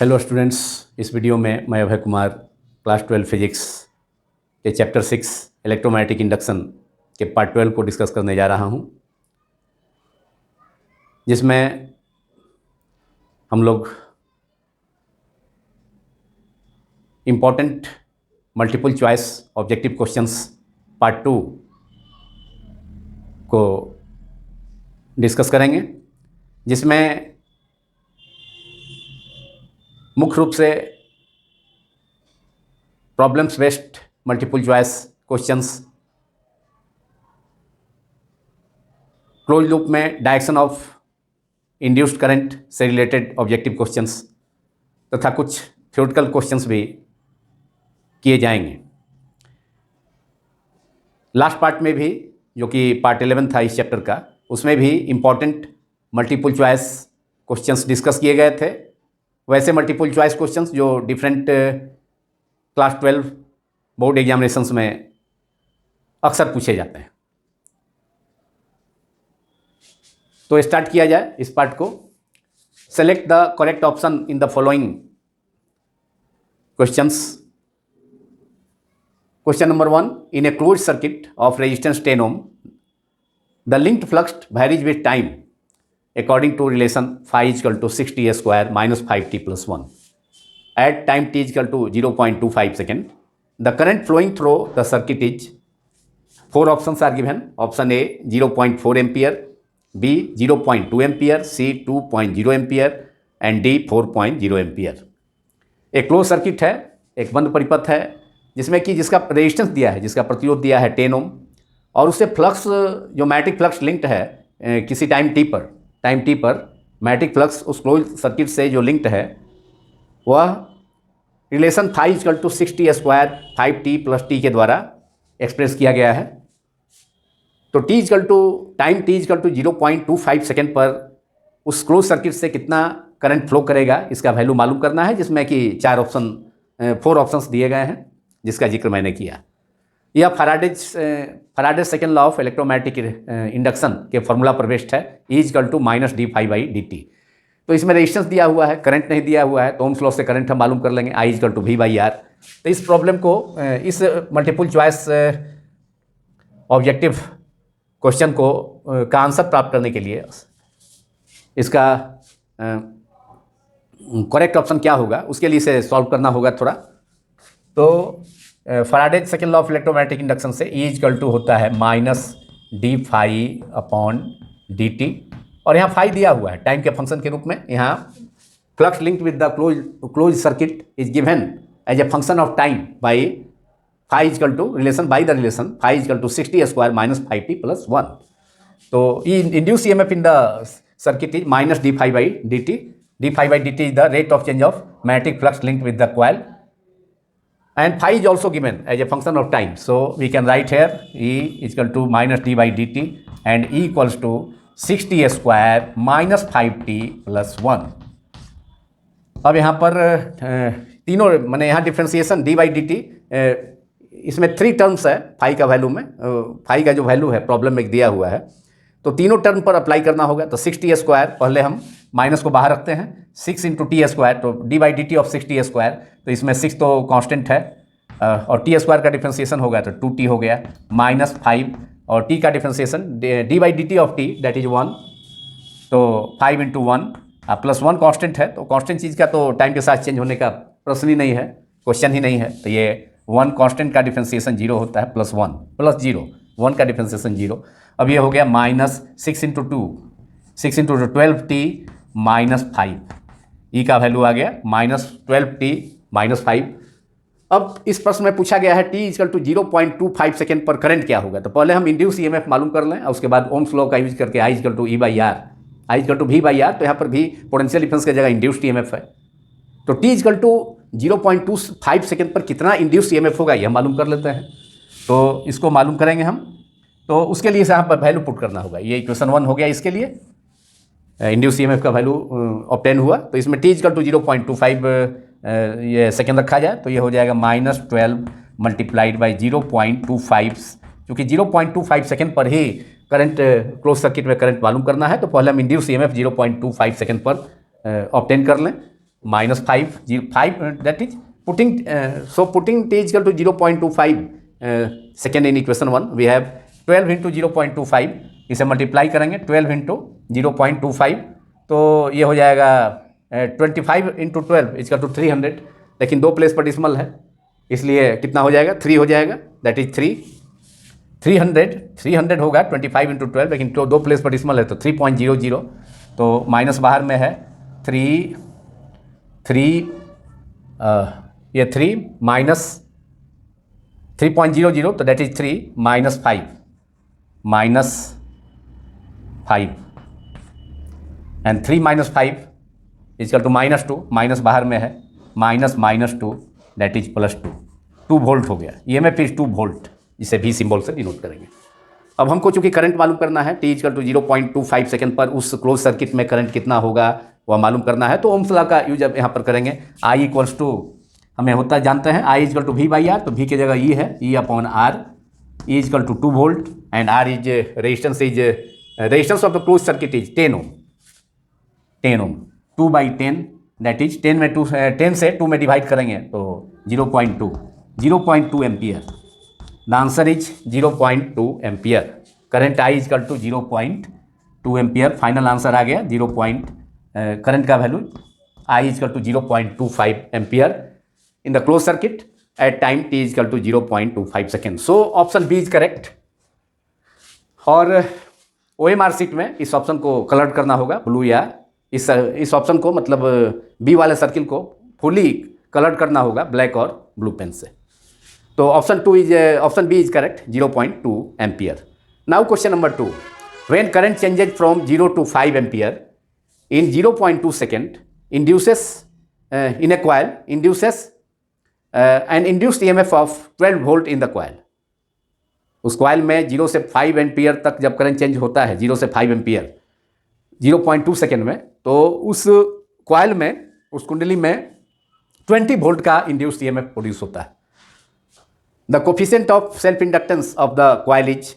Hello students, इस video में मैं अभय कुमार क्लास 12 फिजिक्स के चैप्टर 6 इलेक्ट्रोमैग्नेटिक इंडक्शन के पार्ट 12 को डिस्कस करने जा रहा हूं, जिसमें हम लोग important multiple choice objective questions part 2 को डिस्कस करेंगे, जिसमें मुख्य रूप से problems based multiple choice questions, close loop में डायरेक्शन ऑफ इंड्यूस्ड करंट से रिलेटेड ऑब्जेक्टिव क्वेश्चंस तथा कुछ थ्योरेटिकल क्वेश्चंस भी किए जाएंगे। लास्ट पार्ट में भी, जो कि पार्ट 11 था इस चैप्टर का, उसमें भी important multiple choice questions discuss किए गए थे। वैसे मल्टीपल चॉइस क्वेश्चंस जो डिफरेंट क्लास 12 बोर्ड एग्जामिनेशंस में अक्सर पूछे जाते हैं। तो स्टार्ट किया जाए इस पार्ट को। Select the correct option in the following questions. Question number 1, in a closed circuit of resistance 10 ohm the linked flux varies with time according to relation phi is equal to 6t square minus 5t plus 1 at time t is equal to 0.25 second. The current flowing through the circuit is, 4 options are given. Option A 0.4 ampere, B 0.2 ampere, C 2.0 ampere and D 4.0 ampere. एक close circuit है, एक बंद परिपथ है, जिसमें कि जिसका resistance दिया है, जिसका प्रतिरोध दिया है 10 ohm, और उससे फ्लक्स, जो मैग्नेटिक फ्लक्स लिंक्ड है किसी टाइम टी पर मैग्नेटिक फ्लक्स उस क्लोज सर्किट से जो लिंक्ड है, वह relation phi equal to 6t square 5t plus T के द्वारा एक्सप्रेस किया गया है। तो टी इक्वल टू 0.25 सेकेंड पर उस क्लोज सर्किट से कितना करंट फ्लो करेगा, इसका वैल्यू मालूम करना है, जिसमें कि 4 ऑप्शंस दिए गए हैं, जिसका जिक्र मैंने किया। यह Faraday's second law of electromagnetic induction के फॉर्मूला पर बेस्ड है, E equal to minus d∅dt। तो इसमें रेजिस्टेंस दिया हुआ है, करंट नहीं दिया हुआ है, तो ओम्स लॉ से करंट हम मालूम कर लेंगे, I इक्वल टू v/R। तो इस प्रॉब्लम को, इस मल्टीपल चॉइस ऑब्जेक्टिव क्वेश्चन को का आंसर प्राप्त करने के लिए इसका करेक्ट ऑप्शन क्या होगा, उसके लिए इसे सॉल्व करना होगा थोड़ा। तो Faraday's second law of electromagnetic induction से E इक्वल टू होता है माइनस d∅/dt, और यहाँ फाई दिया हुआ है टाइम के फंक्शन के रूप में। यहाँ flux linked with the close circuit is given as a function of time by phi equal to by the relation phi equal to 6t square minus 5t plus 1। तो induce EMF in the circuit is minus d∅/dt। d∅/dt is the rate of change of magnetic flux linked with the coil, and phi is also given as a function of time. So we can write here E is equal to minus d/dt and E equals to 6t square minus 5t plus 1. अब यहाँ पर तीनों, मैंने यहाँ differentiation d/dt, इसमें 3 terms है phi का value में। फाई का जो वैल्यू है प्रॉब्लम में दिया हुआ है, तो तीनों टर्म पर अप्लाई करना होगा। तो 6t स्क्वायर, पहले हम माइनस को बाहर रखते हैं, 6 इंटू टी स्क्वायर, तो d/dt ऑफ 6t स्क्वायर, तो इसमें 6 तो कांस्टेंट है, और टी स्क्वायर का डिफ्रेंसिएशन हो गया तो 2t हो गया, माइनस 5, और t का differentiation d/dt of t that is 1, तो 5 इंटू 1 प्लस 1 कांस्टेंट है। तो कांस्टेंट चीज़ का तो टाइम के साथ चेंज होने का प्रश्न ही नहीं है, क्वेश्चन ही नहीं है। तो ये 1 कांस्टेंट का डिफ्रेंसिएशन 0 होता है, प्लस 1 प्लस 0, 1 का डिफ्रेंसिएशन 0। अब ये हो गया माइनस 6 इंटू 12t माइनस 5, ई का वैल्यू आ गया माइनस 12t माइनस 5। अब इस प्रश्न में पूछा गया है t इक्वल टू 0.25 सेकेंड पर करंट क्या होगा। तो पहले हम इंड्यूस EMF मालूम कर लें, और उसके बाद ओम्स लॉ का यूज करके I equal to E/R, I equal to v/R। तो यहाँ पर भी पोटेंशियल डिफरेंस की जगह इंड्यूस्ड EMF है। तो t इक्वल टू 0.25 सेकेंड पर कितना इंड्यूस्ड EMF होगा, यह मालूम कर लेते हैं। तो इसको मालूम करेंगे हम, तो उसके लिए यहाँ पर वैल्यू पुट करना होगा। ये इक्वेशन 1 हो गया, इसके लिए इंड्यूस EMF का वैल्यू ऑब्टेन हुआ। तो इसमें t इक्वल टू 0.25 ये सेकेंड रखा जाए, तो ये हो जाएगा माइनस 12 मल्टीप्लाइड बाई 0.25, क्योंकि 0.25 सेकेंड पर ही करंट क्लोज सर्किट में करंट मालूम करना है। तो पहले हम इंड्यूस EMF 0.25 सेकेंड पर ऑब्टेन कर लें। -5 5 that is putting putting t is equal to 0.25 second in equation 1 we have 12 into 0.25 इसे मल्टीप्लाई करेंगे 12 into 0.25 तो ये हो जाएगा 25 into 12 इज इक्वल टू 300 लेकिन 2 प्लेस पर डिसिमल है इसलिए कितना हो जाएगा 3 हो जाएगा दैट इज 300 होगा 25 into 12 लेकिन 2 प्लेस पर डिसिमल है तो 3.00 तो माइनस बाहर में है 3 ये 3 माइनस 3.00 तो that is 3 -5 and 3 - 5 equal to -2 minus बाहर में है -2 दैट इज +2 वोल्ट हो गया EMF इज 2 वोल्ट जिसे भी सिंबल से डिनोट करेंगे। अब हमको चूंकि करंट मालूम करना है t इजकल टू 0.25 सेकेंड पर उस क्लोज सर्किट में करंट कितना होगा वह मालूम करना है तो ओम्स लॉ का यूज अब यहाँ पर करेंगे I इक्वल्स टू हमें होता है जानते हैं I इजकल टू V/R तो V की जगह E है E/R E equal to 2 volt and R is resistance of the close circuit is 10 ohm 2/10 that is 10 से 2 में डिवाइड करेंगे तो 0.2 ampere the answer is 0.2 ampere current I equal to 0.2 ampere final answer आ गया current का value I equal to 0.25 ampere in the close circuit at time t equal to 0.25 second so option B is correct. और OMR sheet में इस option को colour करना होगा blue या इस ऑप्शन को मतलब बी वाले सर्किल को फुली कलर करना होगा ब्लैक और ब्लू पेन से तो option B is correct 0.2 ampere. Now question number 2 when current changes from 0 to 5 ampere in 0.2 second induces in a coil induces an induced EMF of 12 volt in the coil। उस coil में 0 से 5 ampere तक जब current change होता है 0 से 5 ampere 0.2 second में तो उस कॉइल में उस कुंडली में 20 वोल्ट का इंड्यूस्ड EMF प्रोड्यूस होता है। The coefficient of self inductance of the coil is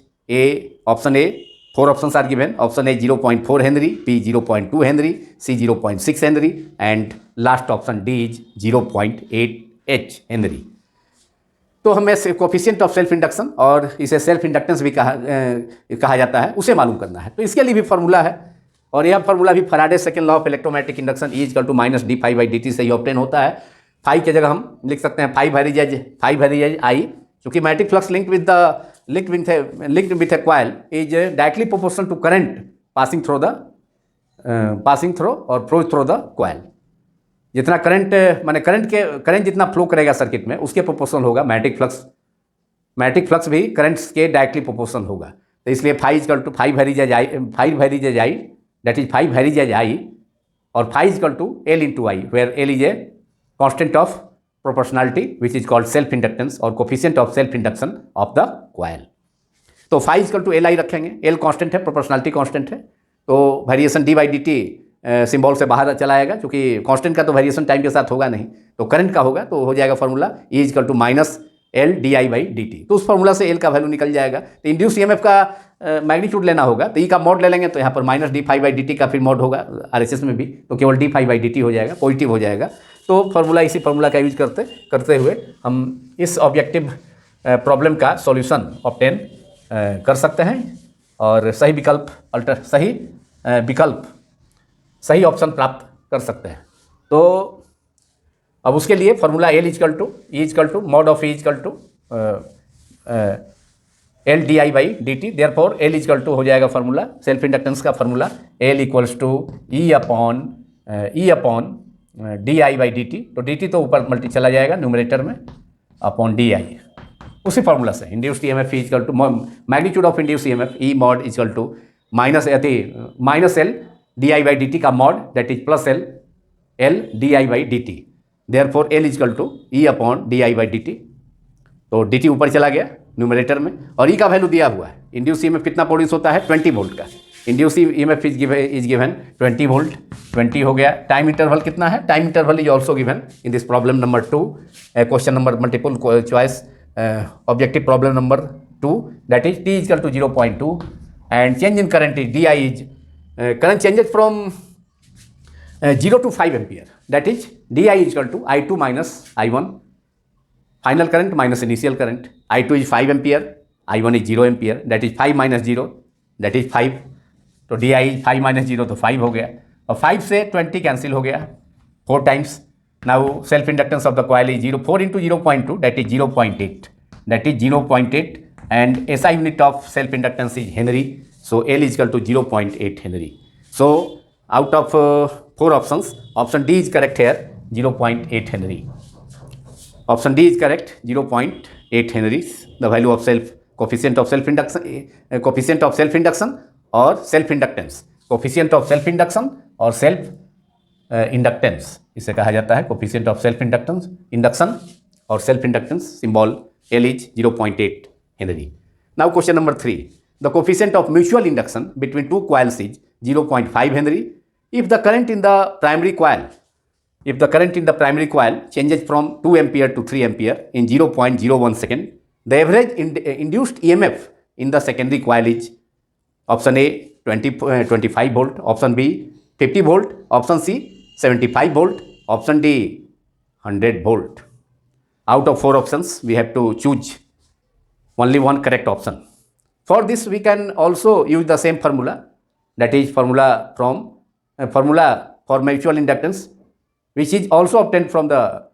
option A 4 options are given option A 0.4 henry B 0.2 henry C 0.6 henry and last option D is 0.8 henry. तो हमें coefficient of self induction और इसे self inductance भी कहा जाता है उसे मालूम करना है तो इसके लिए भी फार्मूला है और यह फार्मूला भी Faraday second law of electromagnetic induction E equal to -dφ/dt से ही ऑब्टेन होता है। फाई की जगह हम लिख सकते हैं 5 वेरिएज I क्योंकि magnetic flux linked with a coil is directly proportional to current passing through और फ्लो थ्रू द कॉइल। जितना करंट जितना फ्लो करेगा सर्किट में उसके प्रोपोर्शनल होगा मैग्नेटिक फ्लक्स भी करंट्स के डायरेक्टली प्रोपोर्शनल होगा तो इसलिए 5 varies I that is 5 varies I और 5 equal to L into I where L is a constant of proportionality which is called self inductance और coefficient of self induction of the coil. तो 5 equal to Li रखेंगे L constant है proportionality constant है तो variation d/dt symbol से बाहर चला आएगा क्योंकि कांस्टेंट का तो वेरिएशन टाइम के साथ होगा नहीं तो करंट का होगा तो हो जाएगा formula E equal to -L di/dt तो उस फार्मूला से L का वैल्यू निकल जाएगा तो इंड्यूस EMF का मैग्नीट्यूड लेना होगा तो E का मॉड ले लेंगे तो यहाँ पर -dφ/dt का फिर मॉड होगा RSS में भी तो केवल dφ/dt हो जाएगा पॉजिटिव हो जाएगा तो इसी फार्मूला का यूज करते हुए हम इस ऑब्जेक्टिव प्रॉब्लम का सॉल्यूशन ऑब्टेन कर सकते हैं और सही ऑप्शन प्राप्त कर सकते हैं। तो अब उसके लिए formula L equal to mod of E equal to L di/dt therefore L equal to हो जाएगा फार्मूला सेल्फ इंडक्टेंस का formula L equals to E upon di/dt तो dt तो ऊपर मल्टी चला जाएगा न्यूमरेटर में अपॉन di उसी फार्मूला से induced EMF equal to magnitude of induced EMF E mod equal to -L di/dt का mod that is +L di/dt therefore L equal to E upon di/dt तो dt ऊपर चला गया numerator में और E का वैल्यू दिया हुआ है इंड्यूस EMF कितना प्रोड्यूस होता है 20 वोल्ट का induce EMF is given 20 volt 20 हो गया। टाइम इंटरवल कितना है time interval is also given in this problem number 2 question number multiple choice objective problem number 2 that is t equal to 0.2 and change in current is di is current changes from 0 to 5 ampere, that is di is equal to I2 minus I1, final current minus initial current. I2 is 5 ampere, I1 is 0 ampere, that is 5 minus 0, that is 5. तो di 5 minus 0 तो 5 हो गया, और 5 से 20 cancel हो गया 4 times. Now self inductance of the coil is 4 into 0.2, that is 0.8, that is 0.8, and SI unit of self inductance is Henry, so L is equal to 0.8 Henry. So out of 4 options, option D is correct here, 0.8 Henry. Option D is correct, 0.8 Henry, the value of coefficient of self induction और self inductance, coefficient of self induction और self inductance, इसे कहा जाता है coefficient of self induction और self inductance. Symbol L is 0.8 Henry. Now question number 3, the coefficient of mutual induction between two coils is 0.5 Henry. If the current in the primary coil changes from 2 ampere to 3 ampere in 0.01 second, the average induced EMF in the secondary coil is option A 25 volt, option B 50 volt, option C 75 volt, option D 100 volt. Out of 4 options we have to choose only one correct option. For this we can also use the same formula, that is formula for mutual inductance, which is also obtained from the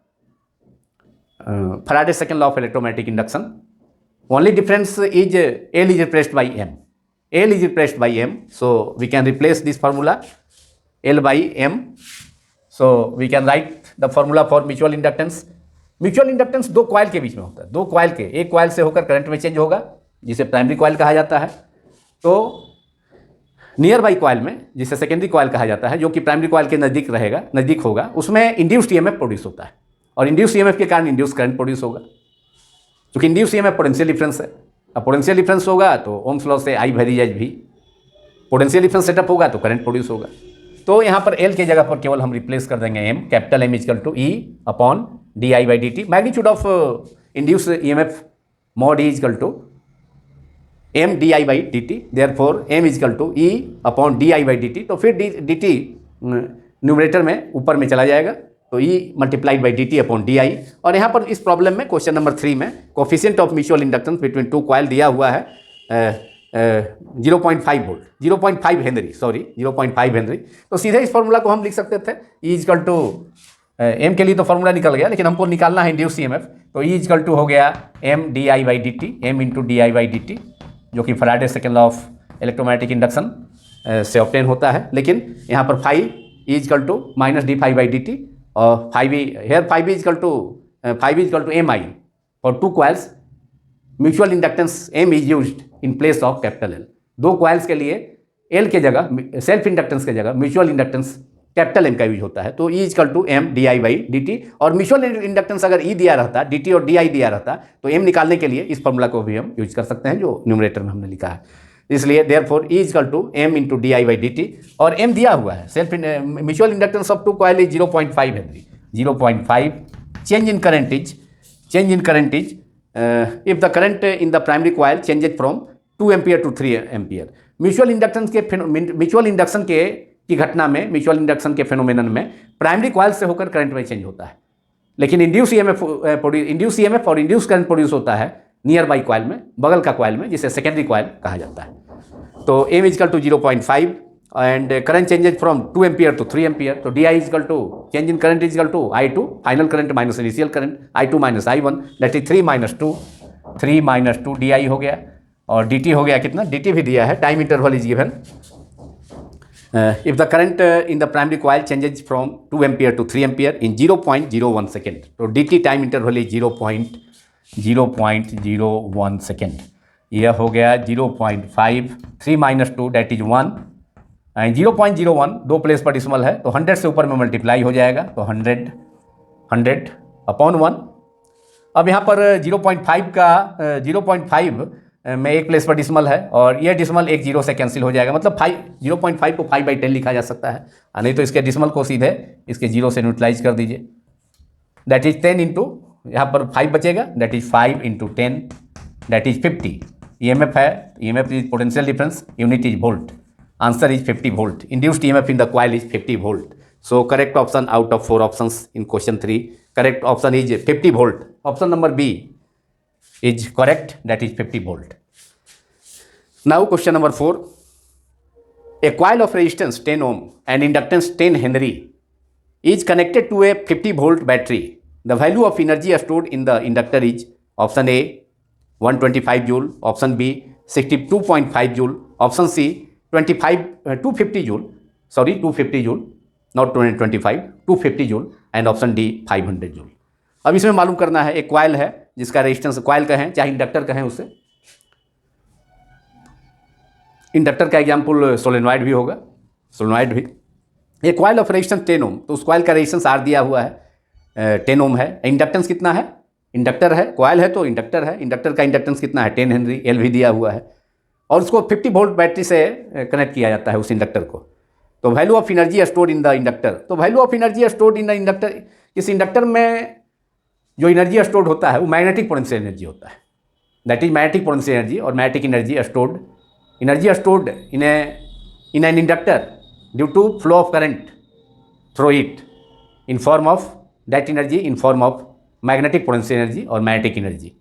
Faraday's second law of electromagnetic induction. Only difference is L is replaced by M. L is replaced by M, so we can replace this formula L by M. So we can write the formula for mutual inductance. Mutual inductance दो coil के बीच में होता है, दो coil के, एक coil से होकर करंट में चेंज होगा जिसे प्राइमरी कॉइल कहा जाता है, तो नियर बाई कॉइल में जिसे सेकेंडरी कॉइल कहा जाता है, जो कि प्राइमरी कॉइल के नज़दीक होगा, उसमें इंड्यूस्ड ईएमएफ प्रोड्यूस होता है और इंड्यूस्ड ईएमएफ के कारण इंड्यूस्ड करंट प्रोड्यूस होगा. क्योंकि इंड्यूस्ड ईएमएफ पोटेंशियल डिफरेंस है, अब पोटेंशियल डिफरेंस होगा तो ओम्स लॉ से I वेरी एच भी, पोटेंशियल डिफरेंस सेटअप होगा तो करंट प्रोड्यूस होगा. तो यहाँ पर L के जगह पर केवल हम रिप्लेस कर देंगे M, capital M equal to E upon D I by D T. Magnitude of induced EMF mod E equal to M D I by D T, therefore M equal to E upon D I by D T. तो फिर D T numerator में ऊपर में चला जाएगा, तो E multiplied by D T upon D आई. और यहाँ पर इस प्रॉब्लम में क्वेश्चन नंबर 3 में coefficient of mutual inductance between two coil दिया हुआ है 0.5 वोल्ट, 0.5 हेनरी, सॉरी 0.5 हेनरी. तो सीधे इस फॉर्मूला को हम लिख सकते थे E इक्वल टू M के लिए तो फॉर्मूला निकल गया, लेकिन हमको निकालना है इंड्यूस EMF, तो E इक्वल टू हो गया M D I by D T, M into D I by D T, जो कि Faraday second law of electromagnetic induction से ऑब्टेन होता है. लेकिन यहाँ पर phi E equal to minus D phi by D T, और five E equal to M I for two coils. Mutual inductance M is used in place of capital L. दो coils के लिए L के जगह, self inductance के जगह mutual inductance capital M का use होता है. तो E equal to M D I by D T, और म्यूचुअल इंडक्टेंस अगर E दिया रहता, डी टी और डी आई दिया रहता, तो M निकालने के लिए इस फॉर्मूला को भी हम यूज कर सकते हैं जो न्यूमरेटर में हमने लिखा है. इसलिए therefore E equal to M into D I by D T, और M दिया हुआ है self mutual inductance of two coil is 0.5 henry. 0.5. Change in current is if the current in the primary coil changes from 2 ampere to 3 ampere. Mutual induction की घटना में, mutual induction के phenomenon में primary coil से होकर current में change होता है, लेकिन इंड्यूस ईएमएफ और इंड्यूस करंट प्रोड्यूस होता है नियर बाई कॉइल में, बगल का कॉइल में, जिसे सेकेंडरी कॉइल कहा जाता है. तो M equal to 0.5 and current changes from 2 ampere to 3 ampere. तो D I equal to change in current equal to I2 final current minus initial current, I2 minus I1, that is 3 minus 2 D I हो गया, और D T हो गया कितना, D T भी दिया है, time interval is given. If the current in the primary coil changes from 2 ampere to 3 ampere in 0.01 second. तो D T time interval is 0.01 second. यह हो गया 0.5, 3 माइनस 2 दैट इज 1, एंड 0.01 दो प्लेस पर decimal है, तो 100 से ऊपर में मल्टीप्लाई हो जाएगा, तो 100 अपॉन 1. अब यहाँ पर 0.5 में एक प्लेस पर डिसिमल है, और यह डिसिमल एक 0 से कैंसिल हो जाएगा, मतलब 0.5 को 5/10 लिखा जा सकता है, नहीं तो इसके डिसिमल को सीधे इसके 0 से न्यूट्रलाइज कर दीजिए, दैट इज 10 इंटू, यहाँ पर 5 बचेगा, that is 5 into 10, that is 50. EMF है, EMF is potential difference, unit is volt, answer is 50 volt. Induced EMF in the coil is 50 volt. So correct option out of 4 options in question 3. Correct option is 50 volt. Option number B is correct, that is 50 volt. Now question number 4. A coil of resistance 10 ohm and inductance 10 Henry is connected to a 50 volt battery. The value of energy stored in the inductor is option A 125 joule, option B 62.5 joule, option C 250 joule, sorry 250 joule, not 25, 250 joule, and option D 500 joule. अब इसमें मालूम करना है, एक coil है जिसका resistance, coil कहें चाहे इंडक्टर कहें, उसे इंडक्टर का एग्जाम्पल सोलेनॉइड भी होगा, सोलेनॉइड भी। एक कॉइल ऑफ रेजिस्टेंस 10 ओम, तो उस कॉइल का रेजिस्टेंस आर दिया हुआ है 10 ओम है। इंडक्टेंस कितना है? इंडक्टर है, कॉइल है तो इंडक्टर है, इंडक्टर का इंडक्टेंस कितना है 10 हेनरी, एल भी दिया हुआ है, और उसको 50 वोल्ट बैटरी से कनेक्ट किया जाता है उस इंडक्टर को। तो value of energy stored in the inductor, तो value of energy stored in the inductor, इस इंडक्टर में जो एनर्जी स्टोर्ड होता है वो मैग्नेटिक पोटेंशियल एनर्जी होता है, that is magnetic potential energy और magnetic energy stored in an inductor due to flow of current through it in form of that energy in form of magnetic potential energy और magnetic energy.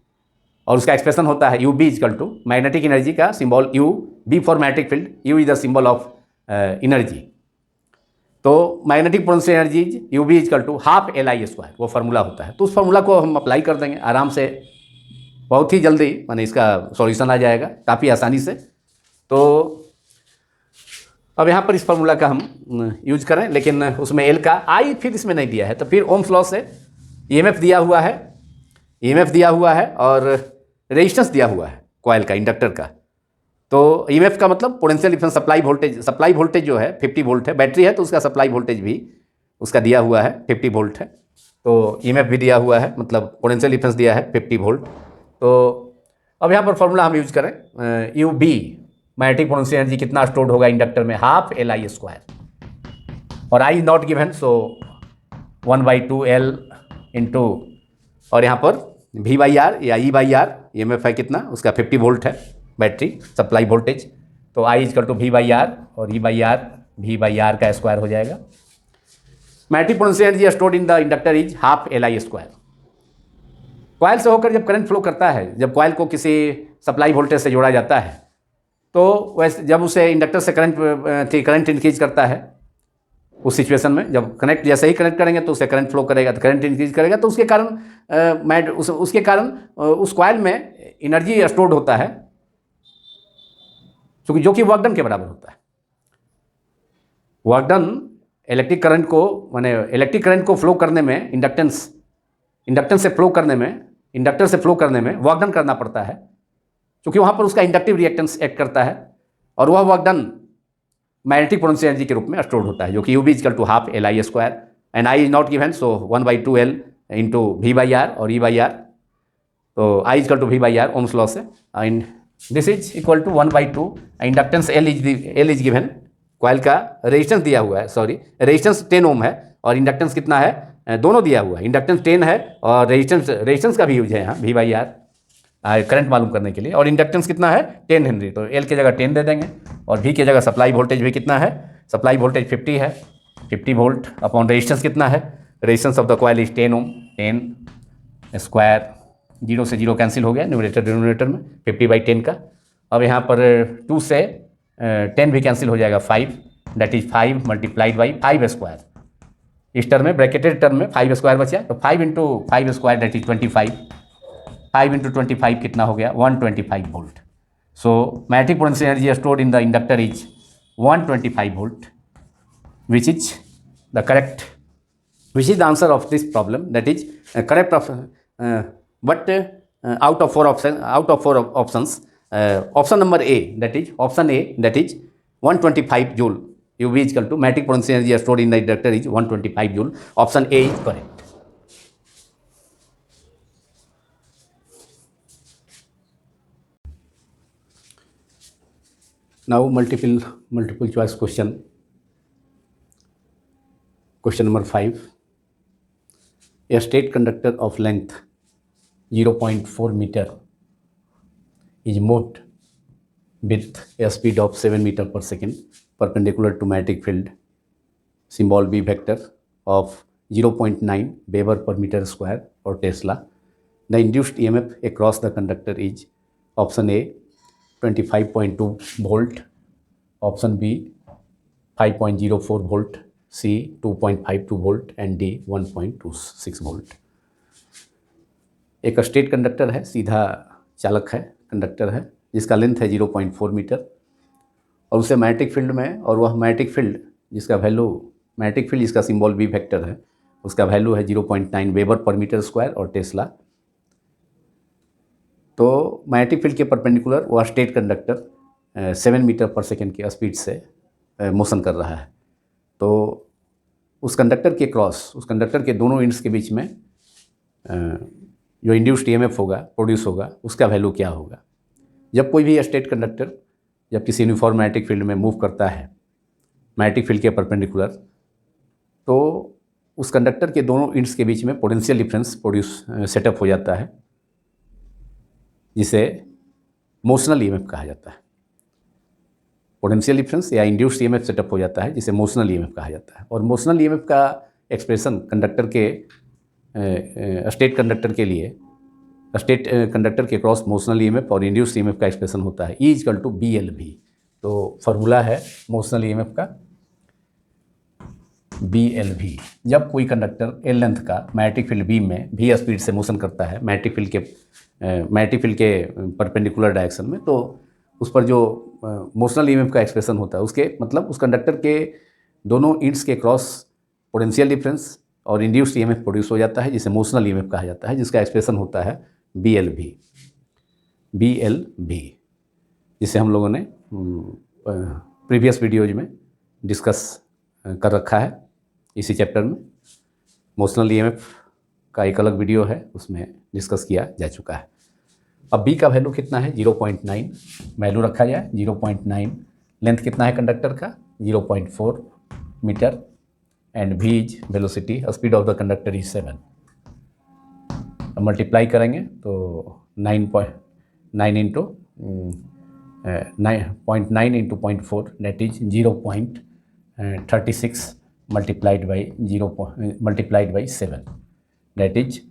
और उसका expression होता है U B equal to magnetic energy का symbol U, B for magnetic field, U is the symbol of energy. तो magnetic potential energy U B equal to half L I square, वो formula होता है। तो उस formula को हम apply कर देंगे आराम से, बहुत ही जल्दी माने इसका सॉल्यूशन आ जाएगा काफ़ी आसानी से। तो अब यहाँ पर इस फार्मूला का हम यूज करें, लेकिन उसमें एल का आई फिर इसमें नहीं दिया है, तो फिर ओम्स लॉ से ईएमएफ दिया हुआ है, ईएमएफ दिया हुआ है और रेजिस्टेंस दिया हुआ है कॉइल का, इंडक्टर का। तो ईएमएफ का मतलब potential difference supply voltage, supply voltage जो है 50 वोल्ट है, बैटरी है तो उसका सप्लाई वोल्टेज भी उसका दिया हुआ है 50 वोल्ट है। तो ईएमएफ भी दिया हुआ है, मतलब पोटेंशियल डिफरेंस दिया है 50 वोल्ट। तो अब यहाँ पर फॉर्मूला हम यूज करें U B, magnetic potential energy कितना स्टोर्ड होगा इंडक्टर में, हाफ एल आई स्क्वायर, और I is not given, so 1/2 L into, और यहाँ पर V बाई आर या E बाई आर, EMF है कितना उसका 50 वोल्ट है बैटरी सप्लाई वोल्टेज, तो I equal to V by R और E by R, V by R का स्क्वायर हो जाएगा। Magnetic potential energy stored in the inductor is half L I square. Coil से होकर जब करंट फ्लो करता है, जब कॉइल को किसी सप्लाई वोल्टेज से जोड़ा जाता है, तो वैसे जब उसे इंडक्टर से करंट इंक्रीज करता है, उस सिचुएशन में जब कनेक्ट जैसे ही कनेक्ट करेंगे तो उससे करंट फ्लो करेगा, तो करंट इंक्रीज करेगा, तो उसके कारण उसके कारण उस कॉइल में एनर्जी स्टोर्ड होता है क्योंकि जो कि वर्क डन के बराबर होता है। वर्क डन इलेक्ट्रिक करंट को, माने इलेक्ट्रिक करंट को फ्लो करने में इंडक्टर से फ्लो करने में वर्क डन करना पड़ता है, क्योंकि वहाँ पर उसका इंडक्टिव रिएक्टेंस एक्ट करता है, और वह work done magnetic potential energy के रूप में स्टोर्ड होता है, जो कि U B equal to half L I square, and I is not given, so 1/2 L into V by R और ई बाई आर, तो I equal to V by R Ohm's law से, and this is equal to 1/2, inductance L is given, coil का resistance दिया हुआ है, sorry resistance 10 ओम है और inductance कितना है, दोनों दिया हुआ है, इंडक्टेंस 10 है और रेजिस्टेंस का भी यूज है यहाँ वी बाई आर करंट मालूम करने के लिए, और इंडक्टेंस कितना है 10 हेनरी, तो एल की जगह 10 दे देंगे, और वी की जगह सप्लाई वोल्टेज भी कितना है, सप्लाई वोल्टेज 50 है, 50 वोल्ट अपॉन रेजिस्टेंस कितना है, resistance of the coil is 10 ohm, 10 square, 0 से 0 कैंसिल हो गया न्यूमरेटर डिनोमिनेटर में, 50/10 का। अब यहाँ पर 2 से 10 भी कैंसिल हो जाएगा, 5, that is 5 multiplied by 5 square, इस टर्म में ब्रैकेटेड टर्म में 5 स्क्वायर बचा, तो 5 into 5 square that is 25, 5 into 25 कितना हो गया 125 volt. So magnetic potential energy stored in the inductor is 125 volt, which is the answer of this problem, that is correct but out of 4 options, option number A, that is option A, that is 125 joule, U V is equal to magnetic potential energy stored in the inductor is 125 joule. Option A is correct. Now multiple choice question. Question number 5. A straight conductor of length 0.4 meter is moved with a speed of 7 meter per second perpendicular to magnetic field symbol B vector of 0.9 Weber per meter square or Tesla. The induced EMF across the conductor is option A 25.2 volt, option B 5.04 volt, C 2.52 volt and D 1.26 volt. एक state conductor है, सीधा चालक है, conductor है, जिसका length है 0.4 metre और उसे मैग्नेटिक फील्ड में, और वह मैग्नेटिक फील्ड जिसका वैल्यू, मैग्नेटिक फील्ड जिसका सिंबल बी वेक्टर है, उसका वैल्यू है 0.9 वेबर पर मीटर स्क्वायर और टेस्ला। तो मैग्नेटिक फील्ड के परपेंडिकुलर वह state conductor 7 metre per second की स्पीड से मोशन कर रहा है। तो उस कंडक्टर के क्रॉस, उस कंडक्टर के दोनों एंड्स के बीच में जो इंड्यूस्ड ईएमएफ होगा, प्रोड्यूस होगा, उसका वैल्यू क्या होगा। जब कोई भी स्टेट कंडक्टर जब किसी यूनिफॉर्म मैग्नेटिक फील्ड में मूव करता है मैग्नेटिक फील्ड के परपेंडिकुलर, तो उस कंडक्टर के दोनों एंड्स के बीच में पोटेंशियल डिफरेंस प्रोड्यूस सेटअप हो जाता है, जिसे मोशनल ईएमएफ कहा जाता है। पोटेंशियल डिफरेंस या इंड्यूस्ड ईएमएफ सेटअप हो जाता है, जिसे मोशनल ईएमएफ कहा जाता है। और मोशनल ईएमएफ का एक्सप्रेशन कंडक्टर के स्टेट कंडक्टर के लिए, स्टेट कंडक्टर के क्रॉस मोशनल ईएमएफ और इंड्यूस्ड ईएमएफ का एक्सप्रेशन होता है E = BLV। तो फार्मूला है मोशनल ईएमएफ का BLV। जब कोई कंडक्टर L लेंथ का मैग्नेटिक फील्ड B में V स्पीड से मोशन करता है मैग्नेटिक फील्ड के परपेंडिकुलर डायरेक्शन में, तो उस पर जो मोशनल ईएमएफ का एक्सप्रेशन होता है, उसके मतलब उस कंडक्टर के दोनों एंड्स के क्रॉस पोटेंशियल डिफरेंस और इंड्यूस्ड ईएमएफ प्रोड्यूस हो जाता है, जिसे मोशनल ईएमएफ कहा जाता है, जिसका एक्सप्रेशन होता है BLV, जिसे हम लोगों ने प्रीवियस वीडियोज में डिस्कस कर रखा है। इसी चैप्टर में मोशनल ईएमएफ का एक अलग वीडियो है, उसमें डिस्कस किया जा चुका है। अब B का वैल्यू कितना है, 0.9 वैल्यू रखा जाए। 0.9 लेंथ कितना है कंडक्टर का, 0.4 metre and V is velocity, speed of the conductor is 7। Multiply करेंगे तो 9.9 into 0.4 that is 0.36 multiplied by 7 that is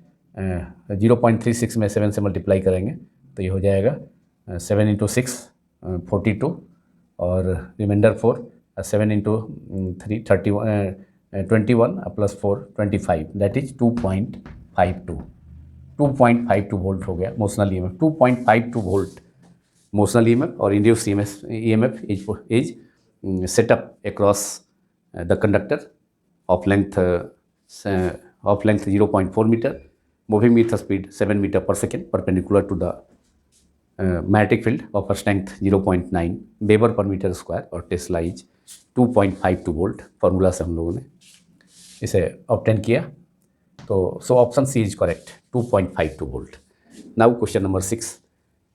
0.36 में 7 से मल्टीप्लाई करेंगे तो ये हो जाएगा 7 × 6 42 और remainder 4, 7 × 3 21 plus 4 25 that is 2.52 volt हो गया motional EMF. 2.52 volt motional EMF और induced EMF is setup across the conductor of length 0.4 metre moving with a speed 7 meter per second perpendicular to the magnetic field of a strength 0.9 Weber per meter square और Tesla is 2.52 volt. Formula से हम लोगों ने इसे obtain किया, तो so option C is correct, 2.52 volt. Now question number 6,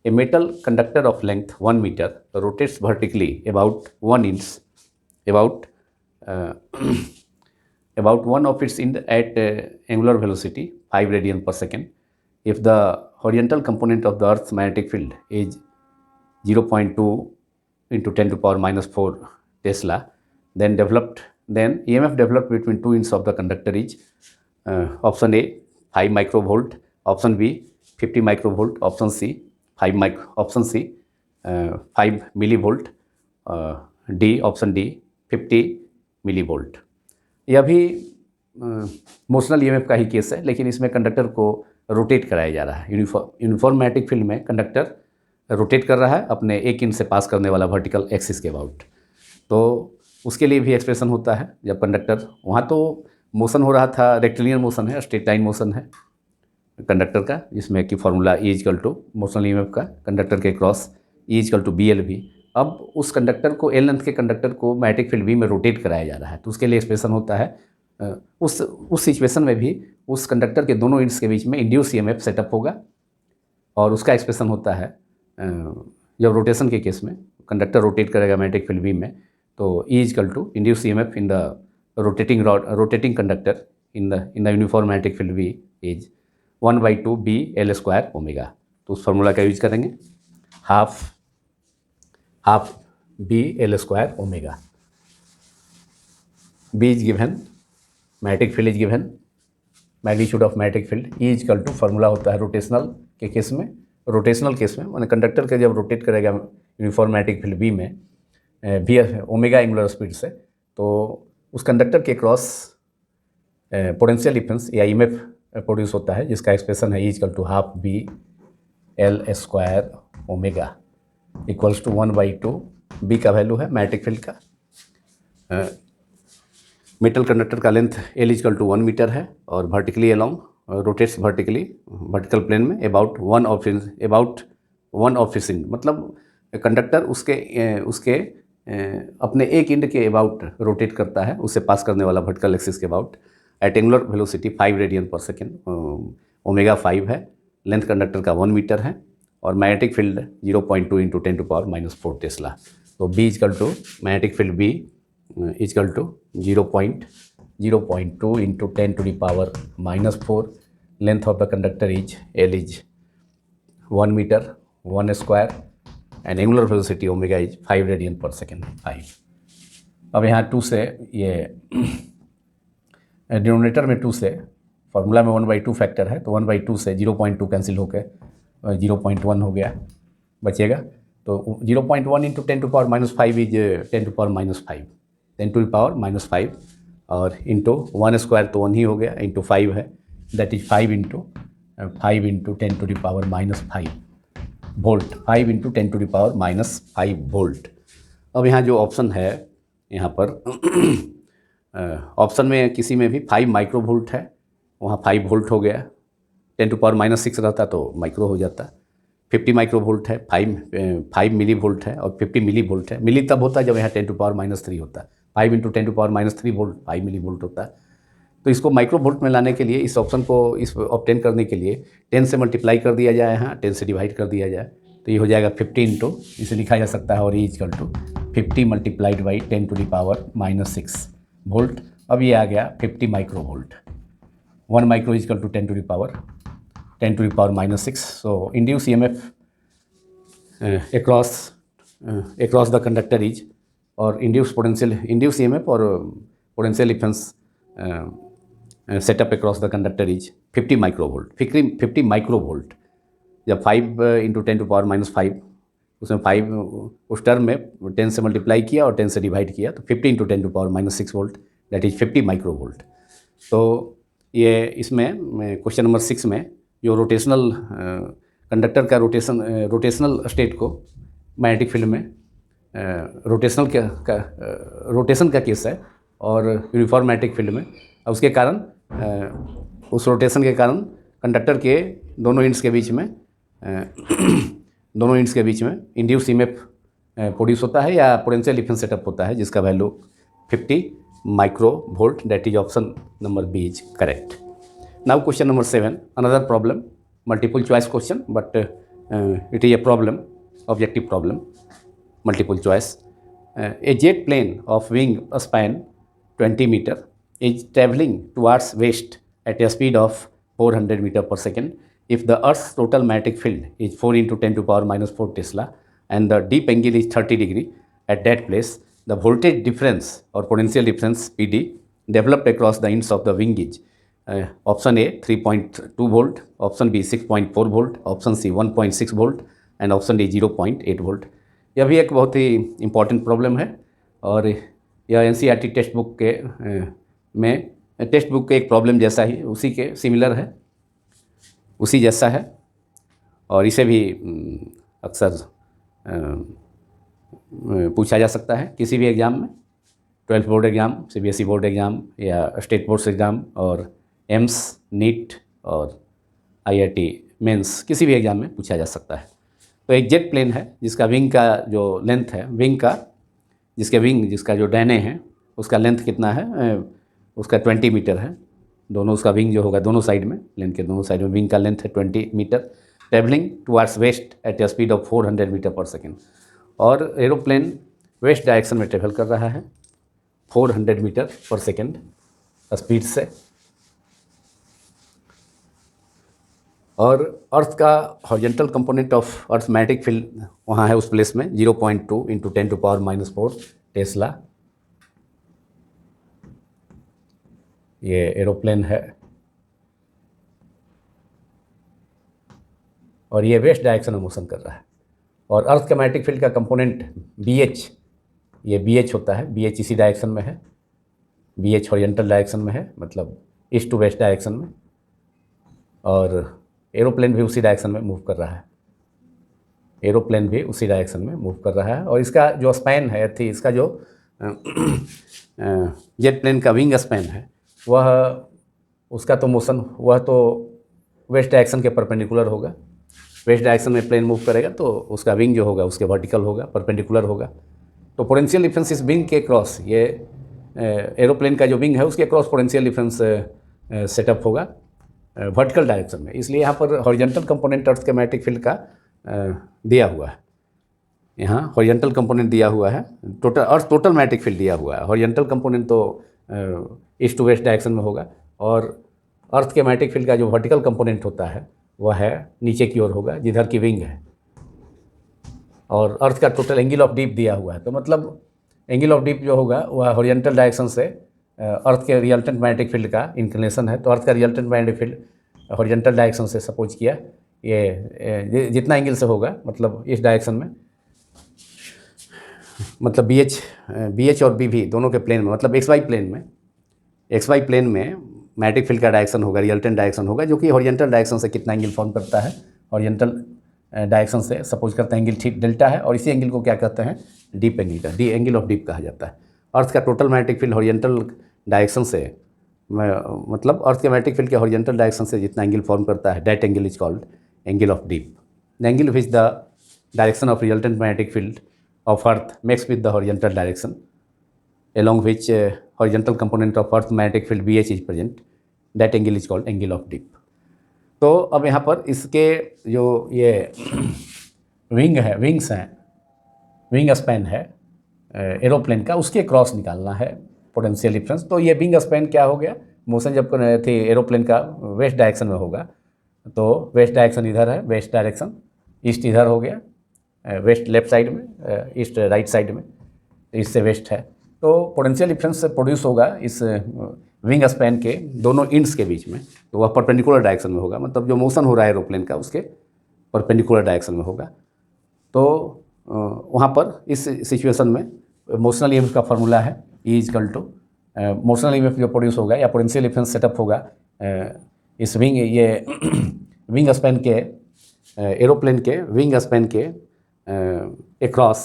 a metal conductor of length 1 metre rotates vertically about 1 inch about one of its end at angular velocity 5 radian per second. If the horizontal component of the Earth's magnetic field is 0.2 into 10 to power minus 4 Tesla, then EMF developed between two ends of the conductor is option A 5 microvolt, option B 50 microvolt, option C 5 millivolt, option D 50 millivolt। यह भी motional EMF का ही case है, लेकिन इसमें conductor को rotate कराया जा रहा है। यूनिफॉर्म मैग्नेटिक फील्ड में कंडक्टर रोटेट कर रहा है अपने एक इंच से पास करने वाला वर्टिकल एक्सिस के अबाउट, तो उसके लिए भी एक्सप्रेशन होता है। जब कंडक्टर वहाँ तो मोशन हो रहा था, रेक्टिलिनियर मोशन है, स्ट्रेट लाइन मोशन है कंडक्टर का, जिसमें कि फार्मूला E = मोशनल ईएमएफ का कंडक्टर के क्रॉस E = BLV। अब उस कंडक्टर को L लेंथ के कंडक्टर को मैग्नेटिक फील्ड B में रोटेट कराया जा रहा है, तो उसके लिए एक्सप्रेशन होता है उस सिचुएशन में भी उस कंडक्टर के दोनों एंड्स के बीच में इंड्यूस ईएमएफ सेटअप होगा, और उसका एक्सप्रेशन होता है जब रोटेशन के केस में कंडक्टर रोटेट करेगा मैग्नेटिक फील्ड B में, तो E = induce EMF in the rotating conductor in the uniform magnetic field B is 1/2 BL² omega. तो उस फार्मूला का यूज करेंगे, half BL² omega. B is given, magnetic field is given, magnitude of magnetic field E equal to formula होता है rotational के case में, rotational case में मैंने कंडक्टर का जब रोटेट करेगा यूनिफॉर्म मैग्नेटिक फील्ड B में भी ओमेगा एंगुलर स्पीड से, तो उस कंडक्टर के क्रॉस पोटेंशियल डिफरेंस या EMF प्रोड्यूस होता है, जिसका एक्सप्रेशन है E equal to half B L square omega equals to 1/2। B का वैल्यू है मैग्नेटिक फील्ड का। मेटल कंडक्टर का length L equal to 1 metre है और vertically along rotates vertically vertical plane में about one of its end, मतलब conductor उसके अपने एक इंड के अबाउट रोटेट करता है, उससे पास करने वाला वर्टिकल एक्सिस के about at angular velocity 5 radian per second, omega 5 है, लेंथ कंडक्टर का 1 मीटर है और मैग्नेटिक फील्ड 0.2 इंटू 10⁴ टेस्ला। तो B equal to magnetic field B equal to 0.2 into 10⁻⁻⁴, length of the conductor is L is 1 metre 1 square and angular velocity omega is 5 radian per second 5। अब यहाँ 2 से ये denominator में 2 से formula में 1/2 factor है, तो 1/2 से 0.2 कैंसिल होकर 0.1 हो गया बचेगा। तो 0.1 इंटू 10⁻⁵ इज 10⁻⁵, 10⁻⁵ और इंटू 1 स्क्वायर तो 1 ही हो गया, इंटू 5 है, that is 5 into 10⁻⁵ volt, 5 into 10⁻⁵ volt. अब यहाँ जो ऑप्शन है यहाँ पर ऑप्शन में किसी में भी 5 माइक्रो वोल्ट है, वहाँ 5 वोल्ट हो गया, 10⁻⁶ रहता तो माइक्रो हो जाता। 50 माइक्रो वोल्ट है, 5 मिली वोल्ट है और 50 मिली वोल्ट है। मिली तब होता है जब यहाँ 10⁻³ होता, 5 इंटू 10⁻³ वोल्ट 5 मिली वोल्ट होता है। तो इसको माइक्रो वोल्ट में लाने के लिए, इस ऑप्शन को इस ऑब्टेन करने के लिए 10 से मल्टीप्लाई कर दिया जाए, यहाँ 10 से डिवाइड कर दिया जाए, तो ये हो जाएगा 50 इंटू, इसे लिखा जा सकता है और E equal to 50 multiplied by 10⁻⁻6 volt. अब ये आ गया 50 micro volt, 1 micro equal to 10⁻⁻6। So induce EMF across the conductor is, और इंड्यूस EMF और potential difference set up across the conductor is 50 micro volt. 50 micro volt जब 5 into 10⁻⁵, उसमें 5 उस term में 10 से मल्टीप्लाई किया और 10 से डिवाइड किया, तो 50 into 10⁻⁻6 volt, that is 50 micro volt. तो ये इसमें क्वेश्चन नंबर 6 में जो रोटेशनल कंडक्टर का रोटेशनल स्टेट को मैग्नेटिक फील्ड में रोटेशन का केस है और यूनिफॉर्म मैग्नेटिक फील्ड में, उसके कारण उस रोटेशन के कारण कंडक्टर के दोनों इंड्स के बीच में इंड्यूस EMF प्रोड्यूस होता है या पोटेंशियल डिफरेंस सेटअप होता है, जिसका value 50 micro volt, that is option number B is correct. Now question number 7, another problem, multiple choice question, but it is a problem, objective problem, multiple choice. A jet plane of wing span 20 meter is traveling towards west at a speed of 400 meter per second. If the Earth's total magnetic field is 4 into 10⁻⁴ Tesla and the deep angle is 30 degree at that place, the voltage difference or potential difference PD developed across the ends of the wing is option A 3.2 volt, option B 6.4 volt, option C 1.6 volt and option D 0.8 volt. यह भी एक बहुत ही important problem है और यह NCERT text book के एक problem जैसा ही उसी के सिमिलर है, उसी जैसा है और इसे भी अक्सर पूछा जा सकता है किसी भी एग्ज़ाम में, 12th board exam, CBSE board exam या स्टेट बोर्ड्स एग्ज़ाम और एम्स, नीट और IIT मेंस, किसी भी एग्ज़ाम में पूछा जा सकता है। तो एक जेट प्लेन है जिसका विंग का जो लेंथ है, जिसका जो डैने हैं उसका लेंथ कितना है, उसका 20 मीटर है। दोनों उसका विंग जो होगा दोनों साइड में, लेंथ के दोनों साइड में विंग का लेंथ है 20 metre, travelling towards west at a speed of 400 metre per second, और एरोप्लेन वेस्ट डायरेक्शन में ट्रेवल कर रहा है 400 मीटर पर सेकेंड स्पीड से, और अर्थ का horizontal component of earth magnetic field वहाँ है उस प्लेस में 0.2 इंटू 10⁻⁴ टेस्ला। ये एरोप्लेन है और ये वेस्ट डायरेक्शन में मोशन कर रहा है। और अर्थ के मैग्नेटिक फील्ड का कंपोनेंट BH, ये BH होता है, BH इसी डायरेक्शन में है, BH हॉरिजॉन्टल डायरेक्शन में है, मतलब ईस्ट टू वेस्ट डायरेक्शन में, और एरोप्लेन भी उसी डायरेक्शन में मूव कर रहा है, एरोप्लेन भी उसी डायरेक्शन में मूव कर रहा है। और इसका जो स्पैन है थी, इसका जो जेट प्लेन का विंग स्पैन है, वह उसका तो मोशन, वह तो वेस्ट डायरेक्शन के परपेंडिकुलर होगा। वेस्ट डायरेक्शन में प्लेन मूव करेगा तो उसका विंग जो होगा उसके वर्टिकल होगा, परपेंडिकुलर होगा। तो पोटेंशियल डिफरेंस इस विंग के क्रॉस, ये एरोप्लेन का जो विंग है उसके क्रॉस पोटेंशियल डिफरेंस सेटअप होगा वर्टिकल डायरेक्शन में। इसलिए यहाँ पर हॉरिजॉन्टल कंपोनेंट अर्थ के मैग्नेटिक फील्ड का दिया हुआ है, यहाँ हॉरिजॉन्टल कंपोनेंट दिया हुआ है, टोटल मैग्नेटिक फील्ड दिया हुआ है। हॉरिजॉन्टल कंपोनेंट तो ईस्ट टू वेस्ट डायरेक्शन में होगा, और अर्थ के मैग्नेटिक फील्ड का जो वर्टिकल कंपोनेंट होता है वह है नीचे की ओर होगा, जिधर की विंग है। और अर्थ का टोटल एंगल ऑफ डीप दिया हुआ है, तो मतलब एंगल ऑफ डीप जो होगा वह हॉरिजॉन्टल डायरेक्शन से अर्थ के रिजल्टेंट मैग्नेटिक फील्ड का इंक्लिनेशन है। तो अर्थ का resultant magnetic field horizontal direction से सपोज किया, ये जितना एंगल से होगा, मतलब इस डायरेक्शन में, मतलब BH और BV दोनों के प्लेन में, मतलब XY प्लेन में मैग्नेटिक फील्ड का डायरेक्शन होगा, रिजल्टेंट डायरेक्शन होगा, जो कि हॉरिजॉन्टल डायरेक्शन से कितना एंगल फॉर्म करता है। हॉरिजॉन्टल डायरेक्शन से सपोज करते हैं एंगल ठीक डेल्टा है, और इसी एंगल को क्या कहते हैं, डीप एंगल का, एंगल ऑफ डीप कहा जाता है। अर्थ का total magnetic field horizontal direction से, मतलब अर्थ के मैग्नेटिक फील्ड के हॉरिजॉन्टल डायरेक्शन से जितना एंगल फॉर्म करता है, that angle is called angle of deep. The angle which the direction of resultant magnetic field of Earth makes with the horizontal direction along which horizontal component of Earth magnetic field BH is present, that angle is called angle of dip। तो अब यहाँ पर इसके जो ये wings हैं, wing span है aeroplane का, उसके क्रॉस निकालना है पोटेंशियल डिफरेंस। तो ये विंग स्पैन क्या हो गया, मोशन जब थी एरोप्लेन का वेस्ट डायरेक्शन में होगा, तो वेस्ट डायरेक्शन इधर है, वेस्ट डायरेक्शन, ईस्ट इधर हो गया, वेस्ट लेफ्ट साइड में, ईस्ट राइट साइड में, ईस्ट से वेस्ट है। तो पोटेंशियल डिफरेंस प्रोड्यूस होगा इस विंग स्पैन के दोनों इंड्स के बीच में, तो वह परपेंडिकुलर डायरेक्शन में होगा, मतलब जो मोशन हो रहा है एरोप्लेन का उसके परपेंडिकुलर डायरेक्शन में होगा। तो वहाँ पर इस सिचुएशन में मोशनल ईएमएफ का फार्मूला है E equal to motional EMF जो प्रोड्यूस होगा या पोटेंशियल डिफरेंस सेटअप होगा इस विंग स्पैन के, एरोप्लेन के विंग स्पैन के क्रॉस,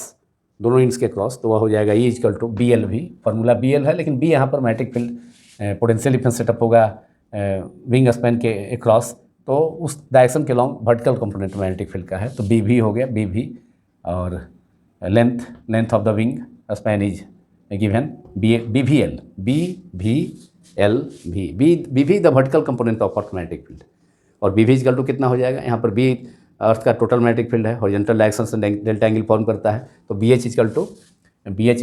दोनों इंड्स के क्रॉस, तो वह हो जाएगा E equal to BLV। Formula BL है, लेकिन B यहाँ पर magnetic field potential difference set up होगा विंग स्पैन के क्रॉस, तो उस डायरेक्शन के long vertical component magnetic field का है, तो BV हो गया, BV। और length of the wing span is given BVL, BV the vertical component of earth magnetic field. और BV इक्वल टू कितना हो जाएगा, यहाँ पर B अर्थ का टोटल मैग्नेटिक फील्ड है, हॉरिजॉन्टल डायरेक्शन से डेल्टा एंगल फॉर्म करता है, तो BH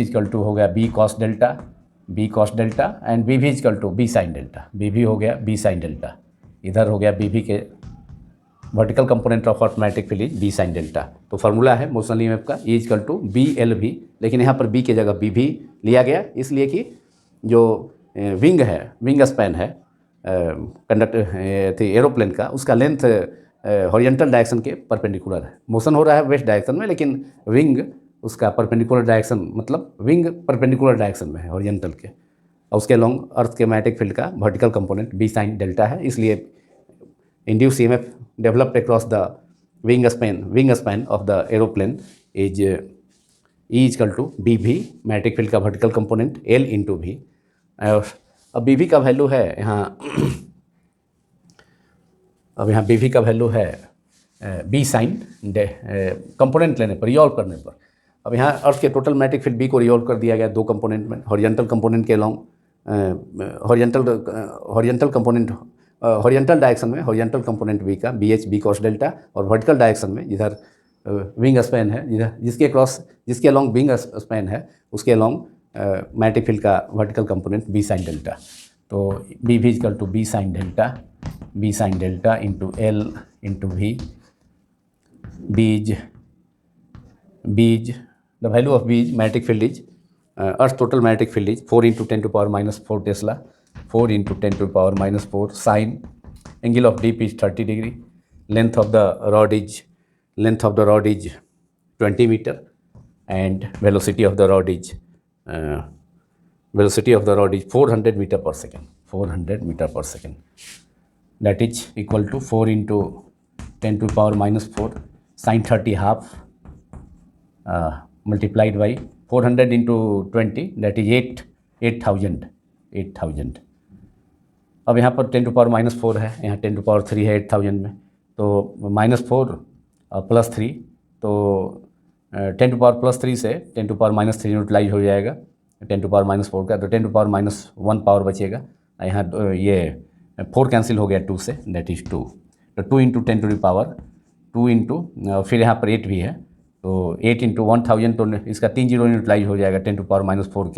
इक्वल टू हो गया B cos delta and BV equal to B sin delta, BV हो गया B sin डेल्टा, इधर हो गया BV के vertical component of earth magnetic field is B sin delta. तो फार्मूला है मोशनल ईएमएफ का E इक्वल टू BLV, लेकिन यहाँ पर B की जगह BV लिया गया, इसलिए कि जो विंग स्पैन है कंडक्टर एरोप्लेन का, उसका लेंथ हॉरिजॉन्टल डायरेक्शन के परपेंडिकुलर है। मोशन हो रहा है वेस्ट डायरेक्शन में, लेकिन विंग उसका परपेंडिकुलर डायरेक्शन, मतलब विंग परपेंडिकुलर डायरेक्शन में है हॉरिजॉन्टल के, और उसके लॉन्ग अर्थ के मैग्नेटिक फील्ड का vertical component B sin delta है। इसलिए induce EMF developed across the wing span of the aeroplane is E equal to BV, magnetic field का vertical component L into V। अब BV का value है यहाँ, अब यहाँ BV का वैल्यू है B sin कंपोनेंट लेने पर, रिजॉल्व करने पर। अब यहाँ अर्थ के टोटल मैग्नेटिक फील्ड B को रिजॉल्व कर दिया गया दो कंपोनेंट में, हॉरिजॉन्टल कंपोनेंट के long, horizontal component horizontal direction में हॉरिजॉन्टल कंपोनेंट B का BH B cos डेल्टा, और वर्टिकल डायरेक्शन में जिधर विंग स्पैन है, जिधर जिसके लॉन्ग विंग स्पैन है उसके लॉन्ग मैग्नेटिक फील्ड का vertical component B sin delta. तो BV equal to B sin delta into L into V। The value of B magnetic field is earth total magnetic field is 4 × 10⁻⁴ tesla, 4 into 10 to the power minus 4 sine. Angle of dip is 30 degree. Length of the rod is 20 meter, and velocity of the rod is 400 meter per second. 400 meter per second. That is equal to 4 into 10 to the power minus 4 sine 30 half multiplied by 400 into 20, that is 8,000. अब यहाँ पर 10 to power minus 4 है, यहाँ 10 to power 3 है 8,000 में, तो -4 plus 3, तो 10 to power plus 3 से 10 टू पावर माइनस 3 यूटिलाइज हो जाएगा 10 टू पावर माइनस 4 का, तो 10 टू पावर माइनस 1 पावर बचेगा। यहाँ ये 4 कैंसिल हो गया 2 से, दैट इज़ 2, तो 2 into 10 to the power 2 into फिर यहाँ पर 8 भी है, तो 8 इंटू 1000, तो इसका 3 जीरो यूटिलाइज हो जाएगा 10 टू पावर माइनस 4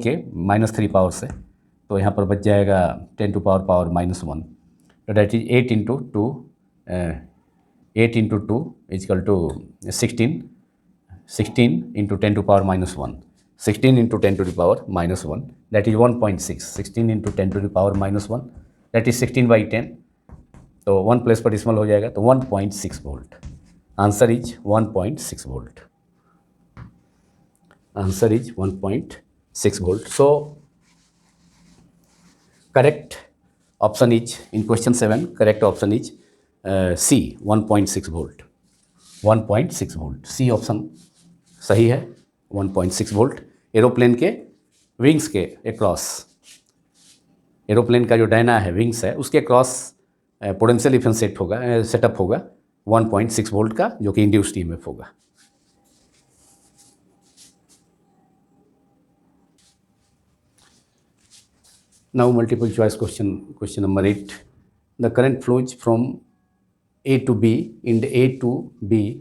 के -3 पावर से, तो यहाँ पर बच जाएगा 10 टू पावर माइनस 1, तो that is 8 into 2 equal to 16 into 10 to power minus 1, 16 into 10 to the power minus 1, that is 1.6, 16 into 10 to the power minus 1, that is 16/10, तो 1 प्लेस पर डिसमल हो जाएगा, तो 1.6 volt. Answer is 1.6 volt. Answer is 1.6 volt. So correct option is in question 7, correct option is C, 1.6 volt, 1.6 volt, C option सही है, 1.6 volt. Aeroplane के wings के across, aeroplane का जो डायना है विंग्स है उसके क्रॉस पोटेंशियल डिफरेंस सेटअप होगा 1.6 वोल्ट का, जो कि इंड्यूस्ड ईएमएफ होगा। Now multiple choice question number 8. The current flows from A to B in the A to B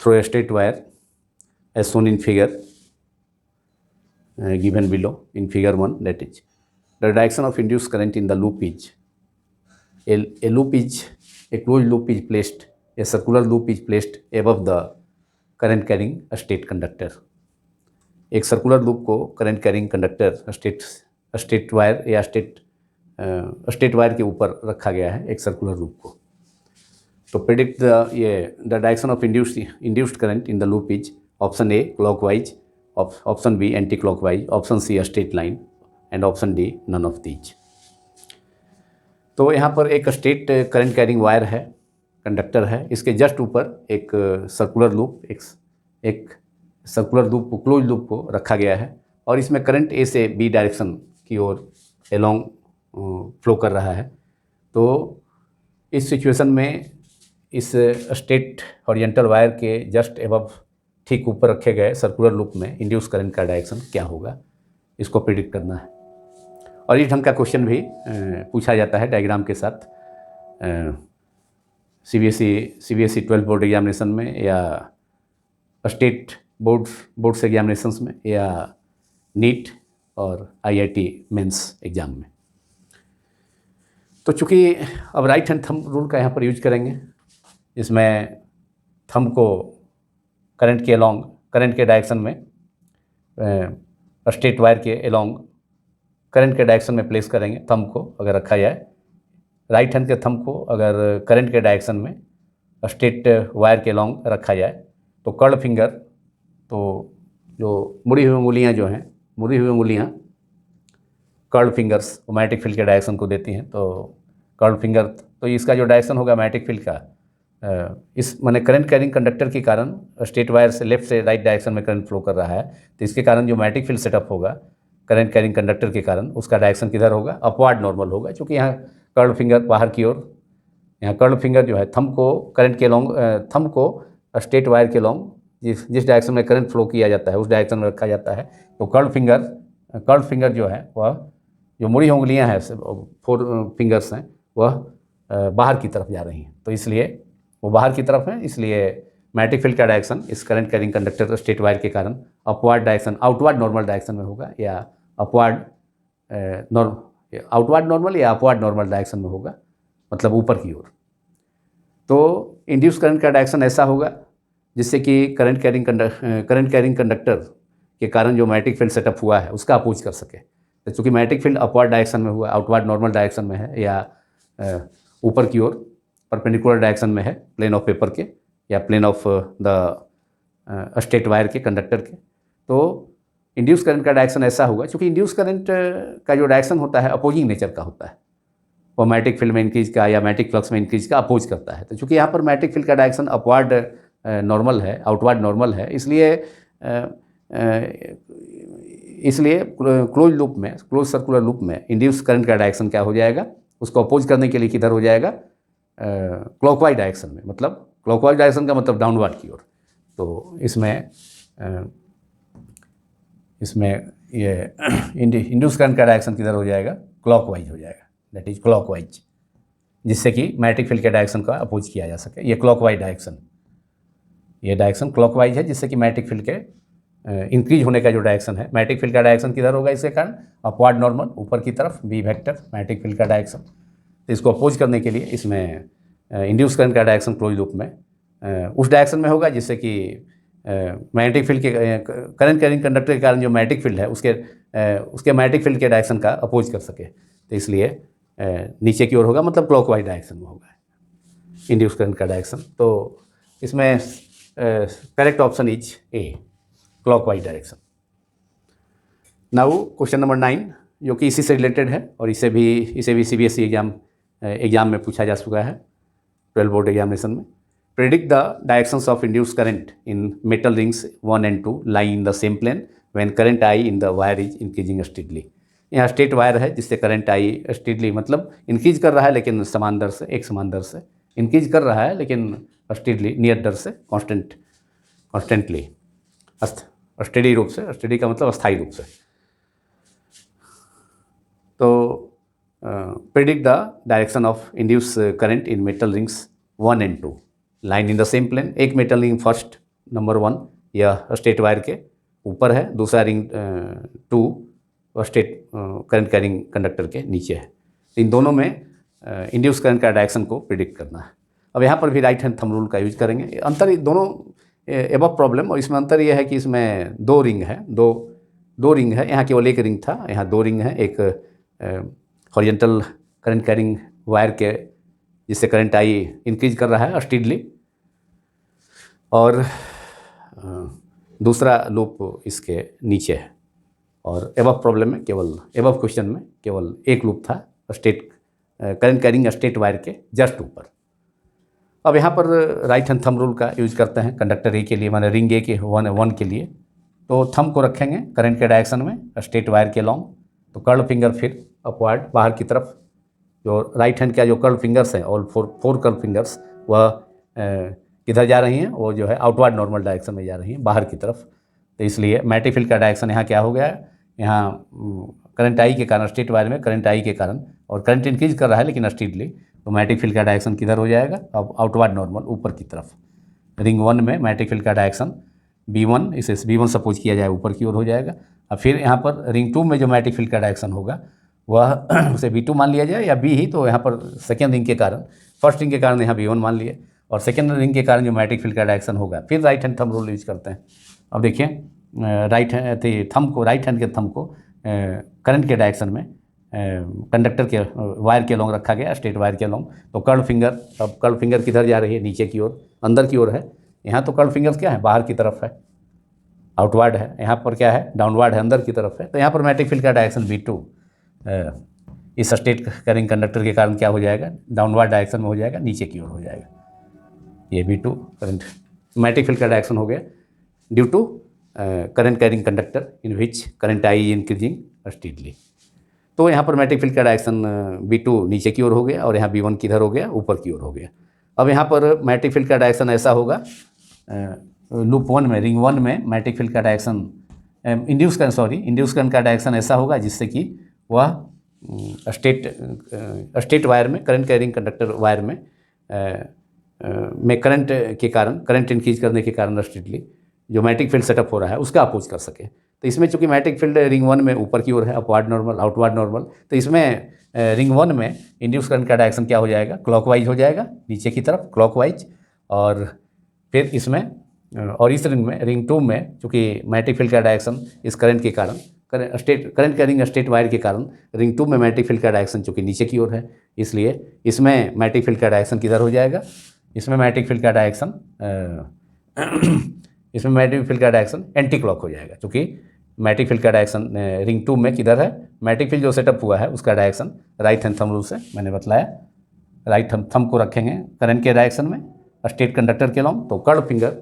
through a straight wire as shown in figure given below in figure 1. That is, the direction of induced current in the loop is a closed loop is placed, a circular loop is placed above the current carrying a state conductor. एक circular loop को current carrying conductor state wire या state wire के ऊपर रखा गया है एक circular loop को। तो predict the direction of induced current in the loop is option A clockwise, option B anti clockwise, option C a straight line, and option D none of these. तो यहाँ पर एक स्टेट करंट कैरिंग वायर है, conductor है, इसके just ऊपर एक circular loop, एक सर्कुलर लूप, क्लोज लूप को रखा गया है, और इसमें करंट ए से बी डायरेक्शन की ओर एलोंग फ्लो कर रहा है। तो इस सिचुएशन में इस स्टेट हॉरिजॉन्टल वायर के जस्ट एबव ठीक ऊपर रखे गए सर्कुलर लूप में इंड्यूस करंट का डायरेक्शन क्या होगा, इसको प्रिडिक्ट करना है। और इस ढंग का क्वेश्चन भी पूछा जाता है डायग्राम के साथ सीबीएसई 12 बोर्ड एग्जामिनेशन में, या स्टेट बोर्ड्स एग्जामिनेशंस में, या नीट और आईआईटी मेंस एग्ज़ाम में। तो चूँकि अब राइट हैंड थंब रूल का यहाँ पर यूज करेंगे, इसमें थंब को करंट के डायरेक्शन में स्ट्रेट वायर के एलोंग करंट के डायरेक्शन में प्लेस करेंगे। थंब को अगर रखा जाए, राइट हैंड के थंब को अगर करंट के डायरेक्शन में स्ट्रेट वायर के एलोंग रखा जाए, तो कर्ल फिंगर, तो जो मुड़ी हुई उंगलियां जो हैं, मुड़ी हुई उंगलियां कर्ल फिंगर्स मैग्नेटिक फील्ड के डायरेक्शन को देती हैं। तो कर्ल फिंगर, तो इसका जो डायरेक्शन होगा मैग्नेटिक फील्ड का, इस माने करंट कैरिंग कंडक्टर के कारण स्ट्रेट वायर से लेफ्ट से राइट डायरेक्शन में करंट फ्लो कर रहा है, तो इसके कारण जो मैग्नेटिक फील्ड सेटअप होगा करंट कैरिंग कंडक्टर के कारण, उसका डायरेक्शन किधर होगा, अपवार्ड नॉर्मल होगा। क्योंकि यहाँ कर्ल फिंगर बाहर की ओर, यहाँ कर्ल फिंगर जो है थंब को करंट के लॉन्ग, थंब को स्ट्रेट वायर के लॉन्ग जिस डायरेक्शन में करंट फ्लो किया जाता है उस डायरेक्शन में रखा जाता है। तो कर्ल फिंगर जो है वह, जो मुड़ी उंगलियां हैं 4 फिंगर्स हैं, वह बाहर की तरफ जा रही हैं, तो इसलिए वो बाहर की तरफ हैं, इसलिए मैग्नेटिक फील्ड का डायरेक्शन इस current carrying conductor straight wire के कारण upward direction, outward normal direction में होगा, या आउटवार्ड नॉर्मल या अपवार्ड नॉर्मल डायरेक्शन में होगा, मतलब ऊपर की ओर। तो इंड्यूस करंट का डायरेक्शन ऐसा होगा जिससे कि करंट कैरिंग कंडक्टर के कारण जो मैग्नेटिक फील्ड सेटअप हुआ है उसका अपोज कर सके। तो चूँकि मैग्नेटिक फील्ड अपवर्ड डायरेक्शन में हुआ, आउटवर्ड नॉर्मल डायरेक्शन में है, या ऊपर की ओर परपेंडिकुलर डायरेक्शन में है प्लेन ऑफ पेपर के या plane of the straight wire के, कंडक्टर के, तो इंड्यूस करंट का डायरेक्शन ऐसा होगा। क्योंकि इंड्यूस करंट का जो डायरेक्शन होता है अपोजिंग नेचर का होता है, वो मैग्नेटिक फील्ड में इंक्रीज का या मैग्नेटिक फ्लक्स में इंक्रीज का अपोज करता है। तो चूँकि यहाँ पर मैग्नेटिक फील्ड का डायरेक्शन अपवर्ड नॉर्मल है, आउटवर्ड नॉर्मल है, इसलिए क्लोज लूप में, क्लोज सर्कुलर लूप में इंड्यूस करंट का डायरेक्शन क्या हो जाएगा, उसको अपोज करने के लिए किधर हो जाएगा, क्लॉकवाइज डायरेक्शन में। मतलब क्लॉकवाइज डायरेक्शन का मतलब डाउनवर्ड की ओर। तो इसमें ये इंड्यूस करंट का डायरेक्शन किधर हो जाएगा, क्लॉकवाइज हो जाएगा, दैट इज क्लॉकवाइज, जिससे कि मैग्नेटिक फील्ड के डायरेक्शन का अपोज किया जा सके। ये क्लॉकवाइज डायरेक्शन, ये डायरेक्शन क्लॉकवाइज है, जिससे कि मैग्नेटिक फील्ड के इंक्रीज होने का जो डायरेक्शन है, मैग्नेटिक फील्ड का डायरेक्शन किधर होगा इसके कारण, अपवर्ड नॉर्मल, ऊपर की तरफ बी वेक्टर मैग्नेटिक फील्ड का डायरेक्शन। तो इसको अपोज करने के लिए इसमें इंड्यूस करंट का डायरेक्शन क्लोज लूप में उस डायरेक्शन में होगा, जिससे कि मैग्नेटिक फील्ड के करंट कैरिंग कंडक्टर के कारण जो मैग्नेटिक फील्ड है उसके मैग्नेटिक फील्ड के डायरेक्शन का अपोज कर सके। तो इसलिए नीचे की ओर होगा, मतलब क्लॉकवाइज डायरेक्शन में होगा इंड्यूस करंट का डायरेक्शन। तो इसमें correct option is a, clockwise direction. Now question number 9, जो कि इसी से रिलेटेड है और इसे भी CBSE एग्जाम में पूछा जा चुका है 12 बोर्ड एग्जामिनेशन में। Predict the directions of induce current in metal rings 1 and 2 lie in the same plane when current I in the wire is increasing steadily. यहाँ स्ट्रेट वायर है जिससे करंट आई स्टेडली, मतलब increase कर रहा है लेकिन समान दर से, एक समान दर से इंक्रीज कर रहा है, लेकिन स्टेडली नियर दर से, कॉन्स्टेंटली, स्टेडी रूप से, स्टेडी का मतलब अस्थायी रूप से। तो predict the direction of induce current in metal rings 1 and 2 line in the same plane. एक मेटल रिंग फर्स्ट नंबर 1 यह स्टेट वायर के ऊपर है, दूसरा ring 2 straight current carrying conductor के नीचे है। इन दोनों में इंड्यूस करंट का डायरेक्शन को प्रिडिक्ट करना है। अब यहाँ पर भी राइट हैंड थंब रूल का यूज करेंगे। अंतर दोनों एबव प्रॉब्लम, और इसमें अंतर यह है कि इसमें 2 रिंग है, दो रिंग है, यहाँ केवल एक रिंग था, यहाँ 2 रिंग है। एक हॉरिजॉन्टल करंट कैरिंग वायर के जिससे करंट आई इंक्रीज कर रहा है स्टीडली, और दूसरा लूप इसके नीचे है। और एबव प्रॉब्लम में केवल, एबव क्वेश्चन में केवल एक लूप था state current carrying straight wire के जस्ट ऊपर। अब यहाँ पर राइट हैंड थंब रूल का यूज करते हैं कंडक्टर ए के लिए, माने रिंग ए के 1 के लिए। तो थंब को रखेंगे करंट के डायरेक्शन में स्टेट वायर के लॉन्ग, तो कर्ल फिंगर फिर अपवर्ड बाहर की तरफ। जो राइट हैंड का जो कर्ल फिंगर्स हैं, ऑल 4 कर्ल फिंगर्स, वह किधर जा रही हैं, वो जो है आउटवर्ड नॉर्मल डायरेक्शन में जा रही हैं, बाहर की तरफ। तो इसलिए मैग्नेटिक फील्ड का डायरेक्शन यहाँ क्या हो गया है, यहाँ करंट आई के कारण, स्टेट वायर में करंट आई के कारण, और करंट इंक्रीज कर रहा है लेकिन स्टीडली, तो मैग्नेटिक फील्ड का डायरेक्शन किधर हो जाएगा, अब आउटवर्ड नॉर्मल, ऊपर की तरफ। रिंग 1 में मैग्नेटिक फील्ड का डायरेक्शन B1, इसे B1 सपोज किया जाए, ऊपर की ओर हो जाएगा। अब फिर यहाँ पर रिंग 2 में जो मैग्नेटिक फील्ड का डायरेक्शन होगा वह उसे B2 मान लिया जाए, या B ही, तो यहाँ पर सेकेंड रिंग के कारण, फर्स्ट रिंग के कारण यहाँ B1 मान लिए, और सेकेंड रिंग के कारण जो मैग्नेटिक फील्ड का डायरेक्शन होगा, फिर right hand thumb rule use करते हैं। अब देखिए राइट हैंड थंब को, राइट हैंड के थंब को करंट के डायरेक्शन में कंडक्टर के वायर के लॉन्ग रखा गया, स्टेट वायर के लॉन्ग। तो कर्ल फिंगर, अब कर्ल फिंगर किधर जा रही है, नीचे की ओर, अंदर की ओर है। यहाँ तो कर्ल फिंगर्स क्या है, बाहर की तरफ है, आउटवर्ड है। यहाँ पर क्या है, डाउनवर्ड है, अंदर की तरफ है। तो यहाँ पर मैग्नेटिक फील्ड का डायरेक्शन B2 इस स्टेट कैरिंग कंडक्टर के कारण क्या हो जाएगा, डाउनवर्ड डायरेक्शन में हो जाएगा, नीचे की ओर हो जाएगा। ये B2 करंट मैग्नेटिक फील्ड का डायरेक्शन हो गया due to current carrying conductor in which current I increasing steadily. तो यहाँ पर मैग्नेटिक फील्ड का डायरेक्शन B2 नीचे की ओर हो गया, और यहाँ B1 किधर हो गया, ऊपर की ओर हो गया। अब यहाँ पर मैग्नेटिक फील्ड का डायरेक्शन ऐसा होगा, लूप 1 में, रिंग 1 में मैग्नेटिक फील्ड का डायरेक्शन इंड्यूस करंट का डायरेक्शन ऐसा होगा जिससे कि वह स्टेट वायर में, करंट कैरिंग कंडक्टर वायर में करंट के कारण, करंट इंक्रीज करने के कारण स्टेटली जो मैग्नेटिक फील्ड सेटअप हो रहा है उसका अपोज कर सके। तो इसमें चूंकि मैग्नेटिक फील्ड रिंग 1 में ऊपर की ओर है, अपवर्ड नॉर्मल, आउटवर्ड नॉर्मल, तो इसमें रिंग 1 में इंड्यूस करंट का डायरेक्शन क्या हो जाएगा, क्लॉकवाइज हो जाएगा, नीचे की तरफ क्लॉकवाइज। और फिर इसमें और इस रिंग में, रिंग 2 में, चूँकि मैग्नेटिक फील्ड का डायरेक्शन इस करंट के कारण, करंट कैरिंग स्टेट वायर के कारण रिंग 2 में मैग्नेटिक फील्ड का डायरेक्शन चूँकि नीचे की ओर है, इसलिए इसमें मैग्नेटिक फील्ड का डायरेक्शन किधर हो जाएगा, इसमें मैग्नेटिक फील्ड का डायरेक्शन इसमें मैग्नेटिक फील्ड का डायरेक्शन एंटी क्लॉक हो जाएगा, क्योंकि मैग्नेटिक फील्ड का डायरेक्शन रिंग 2 में किधर है, मैग्नेटिक फील्ड जो सेटअप हुआ है उसका direction right hand thumb rule से मैंने बतलाया, राइट थंब को रखेंगे करंट के डायरेक्शन में स्टेट कंडक्टर के लॉन्ग, तो कर्व फिंगर,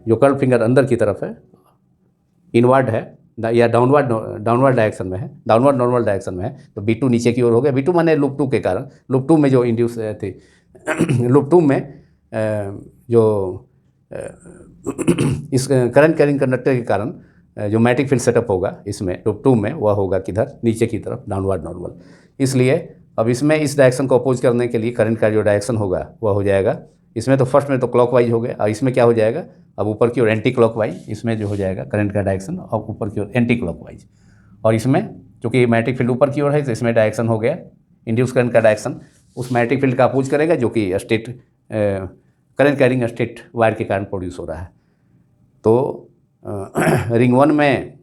जो कर्व फिंगर अंदर की तरफ है, इनवर्ड है या डाउनवर्ड डायरेक्शन में है, डाउनवर्ड नॉर्मल डायरेक्शन में है, तो B2 नीचे की ओर हो गया। B2 माने लूप 2 के कारण, लूप 2 में जो इंड्यूस थे लूप 2 में जो इस करंट कैरिंग कंडक्टर के कारण जो मैग्नेटिक फील्ड सेटअप होगा इसमें लूप 2 में, वह होगा किधर, नीचे की तरफ, डाउनवर्ड नॉर्मल। इसलिए अब इसमें इस डायरेक्शन को अपोज करने के लिए करंट का जो डायरेक्शन होगा वह हो जाएगा, इसमें तो फर्स्ट में तो क्लॉकवाइज हो गया, और इसमें क्या हो जाएगा, अब ऊपर की ओर एंटी क्लॉकवाइज, इसमें जो हो जाएगा करंट का डायरेक्शन अब ऊपर की ओर एंटी क्लॉकवाइज। और इसमें चूँकि मैग्नेटिक फील्ड ऊपर की ओर है तो इसमें डायरेक्शन हो गया, इंड्यूस करंट का डायरेक्शन उस मैग्नेटिक फील्ड का अपोज करेगा जो कि state current carrying straight wire के कारण प्रोड्यूस हो रहा है। तो रिंग 1 में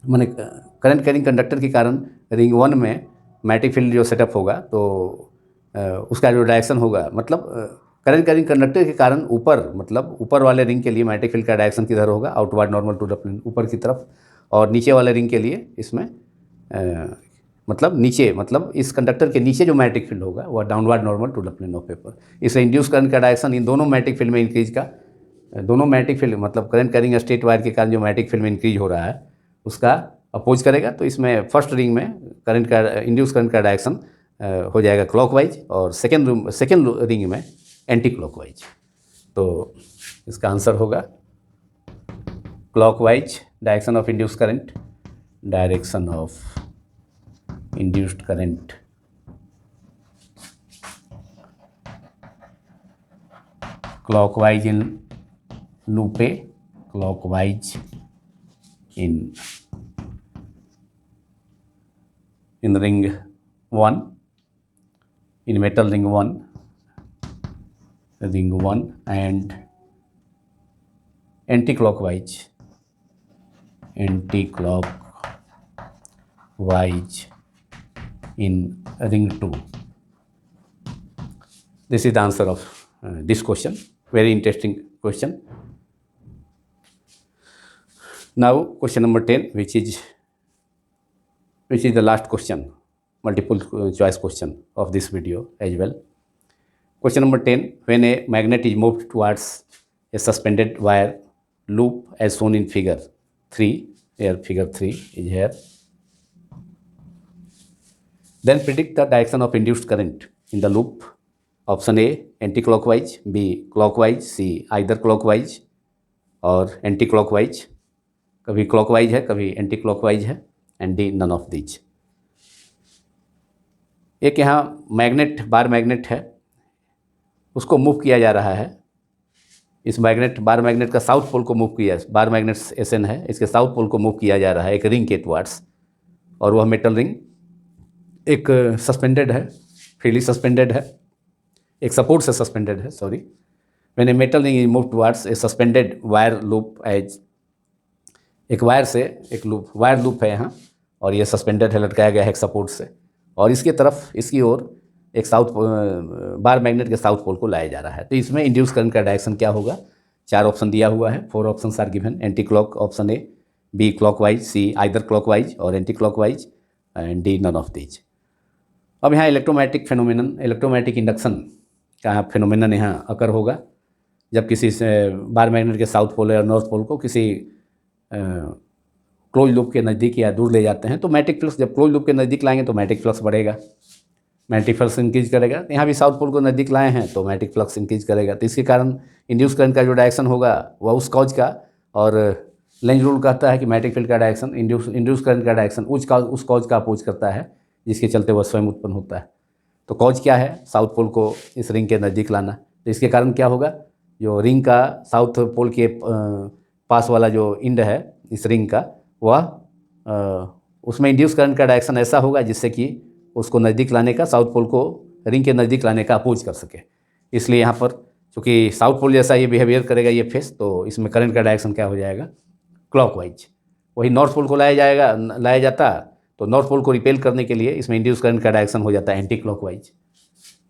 माने करंट कैरिंग कंडक्टर के कारण रिंग 1 में मैग्नेटिक फील्ड जो सेटअप होगा तो उसका जो डायरेक्शन होगा, मतलब करंट कैरिंग कंडक्टर के कारण ऊपर, मतलब ऊपर वाले रिंग के लिए मैग्नेटिक फील्ड का डायरेक्शन किधर होगा, outward normal to the plane, ऊपर की तरफ, और नीचे वाले रिंग के लिए इसमें मतलब नीचे, मतलब इस कंडक्टर के नीचे जो मैग्नेटिक फील्ड होगा वह downward normal to the plane of paper. इससे इंड्यूस करंट का डायरेक्शन इन दोनों मैग्नेटिक फील्ड में इंक्रीज का, दोनों मैग्नेटिक फील्ड मतलब करंट कैरिंग स्टेट वायर के कारण जो मैग्नेटिक फील्ड में इंक्रीज हो रहा है उसका अपोज करेगा। तो इसमें फर्स्ट रिंग में करंट का इंड्यूस करंट का डायरेक्शन हो जाएगा क्लॉकवाइज, और सेकेंड रिंग में एंटी क्लॉकवाइज। तो इसका आंसर होगा clockwise direction of induced current, direction of induced current clockwise in loop A, clockwise in ring 1, in metal ring 1, and anti-clockwise in ring 2. This is the answer of this question. Very interesting question. Now question number 10, which is the last question, multiple choice question of this video as well. Question number 10, when a magnet is moved towards a suspended wire loop as shown in figure 3, here figure 3 is here, then predict the direction of induced current in the loop. Option A anti-clockwise, B clockwise, C either clockwise और anti-clockwise, कभी clockwise है कभी anti clockwise है, and D none of these. एक यहाँ magnet, bar magnet है, उसको move किया जा रहा है। इस मैग्नेट, बार मैग्नेट का साउथ पोल को मूव किया, बार मैग्नेट SN है, इसके साउथ पोल को मूव किया जा रहा है एक रिंग के टुवार्ड्स, और वह मेटल रिंग एक सस्पेंडेड है, फ्रीली सस्पेंडेड है, एक सपोर्ट से सस्पेंडेड है, sorry. When a metal ring is move towards a suspended wire loop as, एक वायर से एक लूप, वायर लूप है यहाँ, और ये सस्पेंडेड है, लटकाया गया है एक सपोर्ट से, और इसके तरफ, इसकी ओर एक साउथ बार मैग्नेट के साउथ पोल को लाया जा रहा है। तो इसमें इंड्यूस करंट का डायरेक्शन क्या होगा, 4 ऑप्शन दिया हुआ है, 4 options are given, anti clock option A, B clockwise, C either clockwise और anti clockwise, and D none of these. अब यहाँ इलेक्ट्रोमैग्नेटिक फिनोमिनन, इलेक्ट्रोमैग्नेटिक इंडक्शन का फिनोमिनन यहाँ अकर होगा जब किसी से बार मैग्नेट के साउथ पोल या नॉर्थ पोल को किसी क्लोज लूप के नज़दीक या दूर ले जाते हैं, तो मैग्नेटिक फ्लक्स, जब क्लोज लूप के नज़दीक लाएंगे तो मैग्नेटिक फ्लक्स बढ़ेगा, मैग्नेटिक फ्लक्स इंक्रीज करेगा। यहाँ भी साउथ पोल को नज़दीक लाए हैं तो मैग्नेटिक फ्लक्स इंक्रीज करेगा। तो इसके कारण इंड्यूस करंट का जो डायरेक्शन होगा वह उस कॉज का, और लेंज रूल कहता है कि मैग्नेटिक फील्ड का डायरेक्शन, इंड्यूस करंट का डायरेक्शन उस कॉज का अपोज करता है, जिसके चलते वह स्वयं उत्पन्न होता है। तो कॉज क्या है, साउथ पोल को इस रिंग के नज़दीक लाना। तो इसके कारण क्या होगा, जो रिंग का साउथ पोल के पास वाला जो इंड है इस रिंग का, वह उसमें इंड्यूस करंट का डायरेक्शन ऐसा होगा जिससे कि उसको नज़दीक लाने का, साउथ पोल को रिंग के नज़दीक लाने का अपोज कर सके। इसलिए यहाँ पर चूँकि साउथ पोल जैसा ये बिहेवियर करेगा ये फेस, तो इसमें करंट का डायरेक्शन क्या हो जाएगा, क्लॉकवाइज। वही नॉर्थ पोल को लाया जाता तो नॉर्थ पोल को रिपेल करने के लिए इसमें इंड्यूस करंट का डायरेक्शन हो जाता है एंटी क्लॉकवाइज।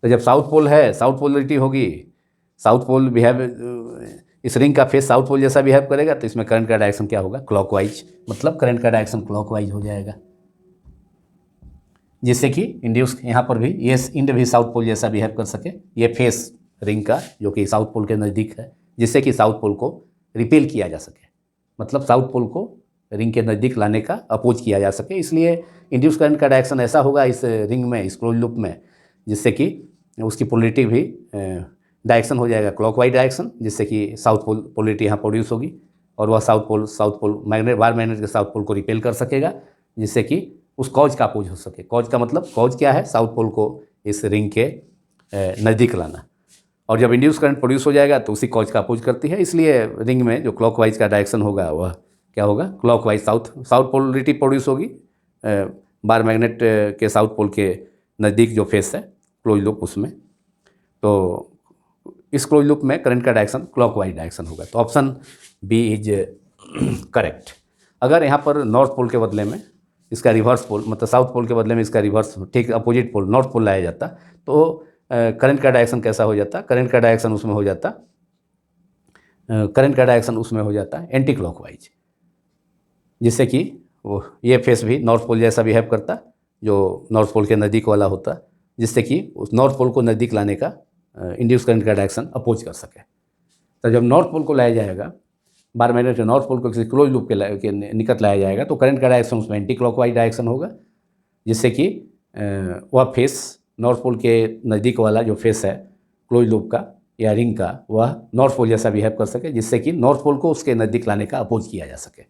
तो जब साउथ पोल है, साउथ पोलरिटी होगी, साउथ पोल बिहेव, इस रिंग का फेस साउथ पोल जैसा बिहेव करेगा, तो इसमें करंट का डायरेक्शन क्या होगा, क्लॉकवाइज। मतलब करंट का डायरेक्शन क्लॉकवाइज हो जाएगा, जिससे कि इंड्यूस यहाँ पर भी ये इंड भी साउथ पोल जैसा बिहेव कर सके, ये फेस रिंग का जो कि साउथ पोल के नज़दीक है, जिससे कि साउथ पोल को रिपेल किया जा सके। मतलब साउथ पोल को रिंग के नज़दीक लाने का अपोज किया जा सके, इसलिए इंड्यूस करंट का डायरेक्शन ऐसा होगा इस रिंग में, इस क्लोज लूप में, जिससे कि उसकी पोलरिटी भी डायरेक्शन हो जाएगा क्लॉकवाइज डायरेक्शन, जिससे कि साउथ पोल पोलरिटी यहाँ प्रोड्यूस होगी और वह south pole magnet bar magnet के साउथ पोल को रिपेल कर सकेगा, जिससे कि उस कॉज का अपोज हो सके। कॉज का मतलब, कॉज क्या है, साउथ पोल को इस रिंग के नज़दीक लाना। और जब इंड्यूस करंट प्रोड्यूस हो जाएगा तो उसी कॉज का अपोज करती है, इसलिए रिंग में जो क्लॉकवाइज का डायरेक्शन होगा वह क्या होगा, क्लॉकवाइज। साउथ पोलरिटी प्रोड्यूस होगी बार मैग्नेट के साउथ पोल के नज़दीक जो फेस है क्लोज लूप, उसमें। तो इस क्लोज लूप में करंट का डायरेक्शन क्लॉकवाइज डायरेक्शन होगा। तो ऑप्शन बी इज करेक्ट। अगर यहाँ पर नॉर्थ पोल के बदले में इसका रिवर्स पोल, मतलब साउथ पोल के बदले में इसका रिवर्स ठीक अपोजिट पोल नॉर्थ पोल लाया जाता, तो करंट का डायरेक्शन कैसा हो जाता, करंट का डायरेक्शन उसमें हो जाता एंटी क्लॉकवाइज, जिससे कि वो ये फेस भी नॉर्थ पोल जैसा बिहेव करता, जो नॉर्थ पोल के नज़दीक वाला होता, जिससे कि उस नॉर्थ पोल को नज़दीक लाने का इंड्यूस करंट का डायरेक्शन अपोज कर सके। तो जब नॉर्थ पोल को लाया जाएगा, बार मैग्नेट नॉर्थ पोल को किसी क्लोज लूप के निकट लाया जाएगा, तो करंट का डायरेक्शन उसमें एंटी क्लॉकवाइज डायरेक्शन होगा, जिससे कि वह फेस नॉर्थ पोल के नज़दीक वाला जो फेस है क्लोज लूप का या रिंग का, वह नॉर्थ पोल जैसा बिहेव कर सके, जिससे कि नॉर्थ पोल को उसके नज़दीक लाने का अपोज किया जा सके।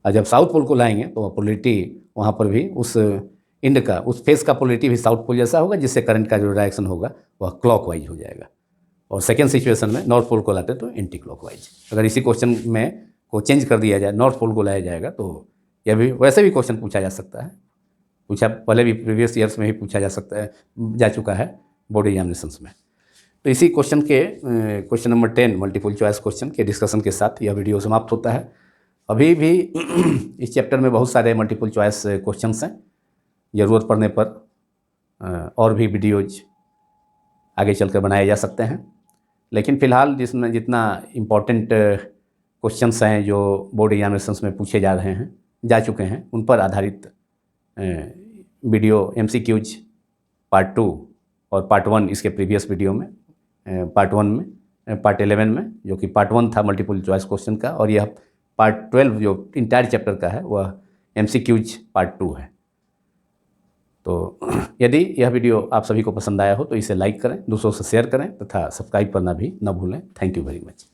और जब साउथ पोल को लाएंगे तो वह पोलरिटी वहाँ पर भी उस इंड का, उस फेस का पोलरिटी भी साउथ पोल जैसा होगा, जिससे करंट का जो डायरेक्शन होगा वह क्लॉकवाइज हो जाएगा। और सेकेंड सिचुएशन में नॉर्थ पोल को लाते तो एंटी क्लॉकवाइज। अगर इसी क्वेश्चन में को चेंज कर दिया जाए, नॉर्थ पोल को लाया जाएगा, तो यह भी वैसे भी क्वेश्चन पूछा जा सकता है, पहले भी प्रीवियस ईयर्स में ही पूछा जा चुका है बोर्ड एग्जामिनेशंस में। तो इसी क्वेश्चन के question number 10 multiple choice question के डिस्कशन के साथ यह वीडियो समाप्त होता है। अभी भी इस चैप्टर में बहुत सारे मल्टीपल चॉइस क्वेश्चंस हैं, ज़रूरत पड़ने पर और भी वीडियोज आगे चलकर बनाए जा सकते हैं, लेकिन फ़िलहाल जिसमें जितना इम्पोर्टेंट क्वेश्चंस हैं जो बोर्ड एग्जामिनेशंस में पूछे जा चुके हैं, उन पर आधारित वीडियो MCQs पार्ट 2 और पार्ट 1 इसके प्रीवियस वीडियो में, पार्ट 11 में, जो कि पार्ट 1 था मल्टीपल चॉइस क्वेश्चन का, और यह पार्ट 12 जो इंटायर चैप्टर का है वह MCQs पार्ट 2 है। तो यदि यह वीडियो आप सभी को पसंद आया हो तो इसे लाइक करें, दूसरों से शेयर करें तथा सब्सक्राइब करना भी न भूलें। Thank you very much.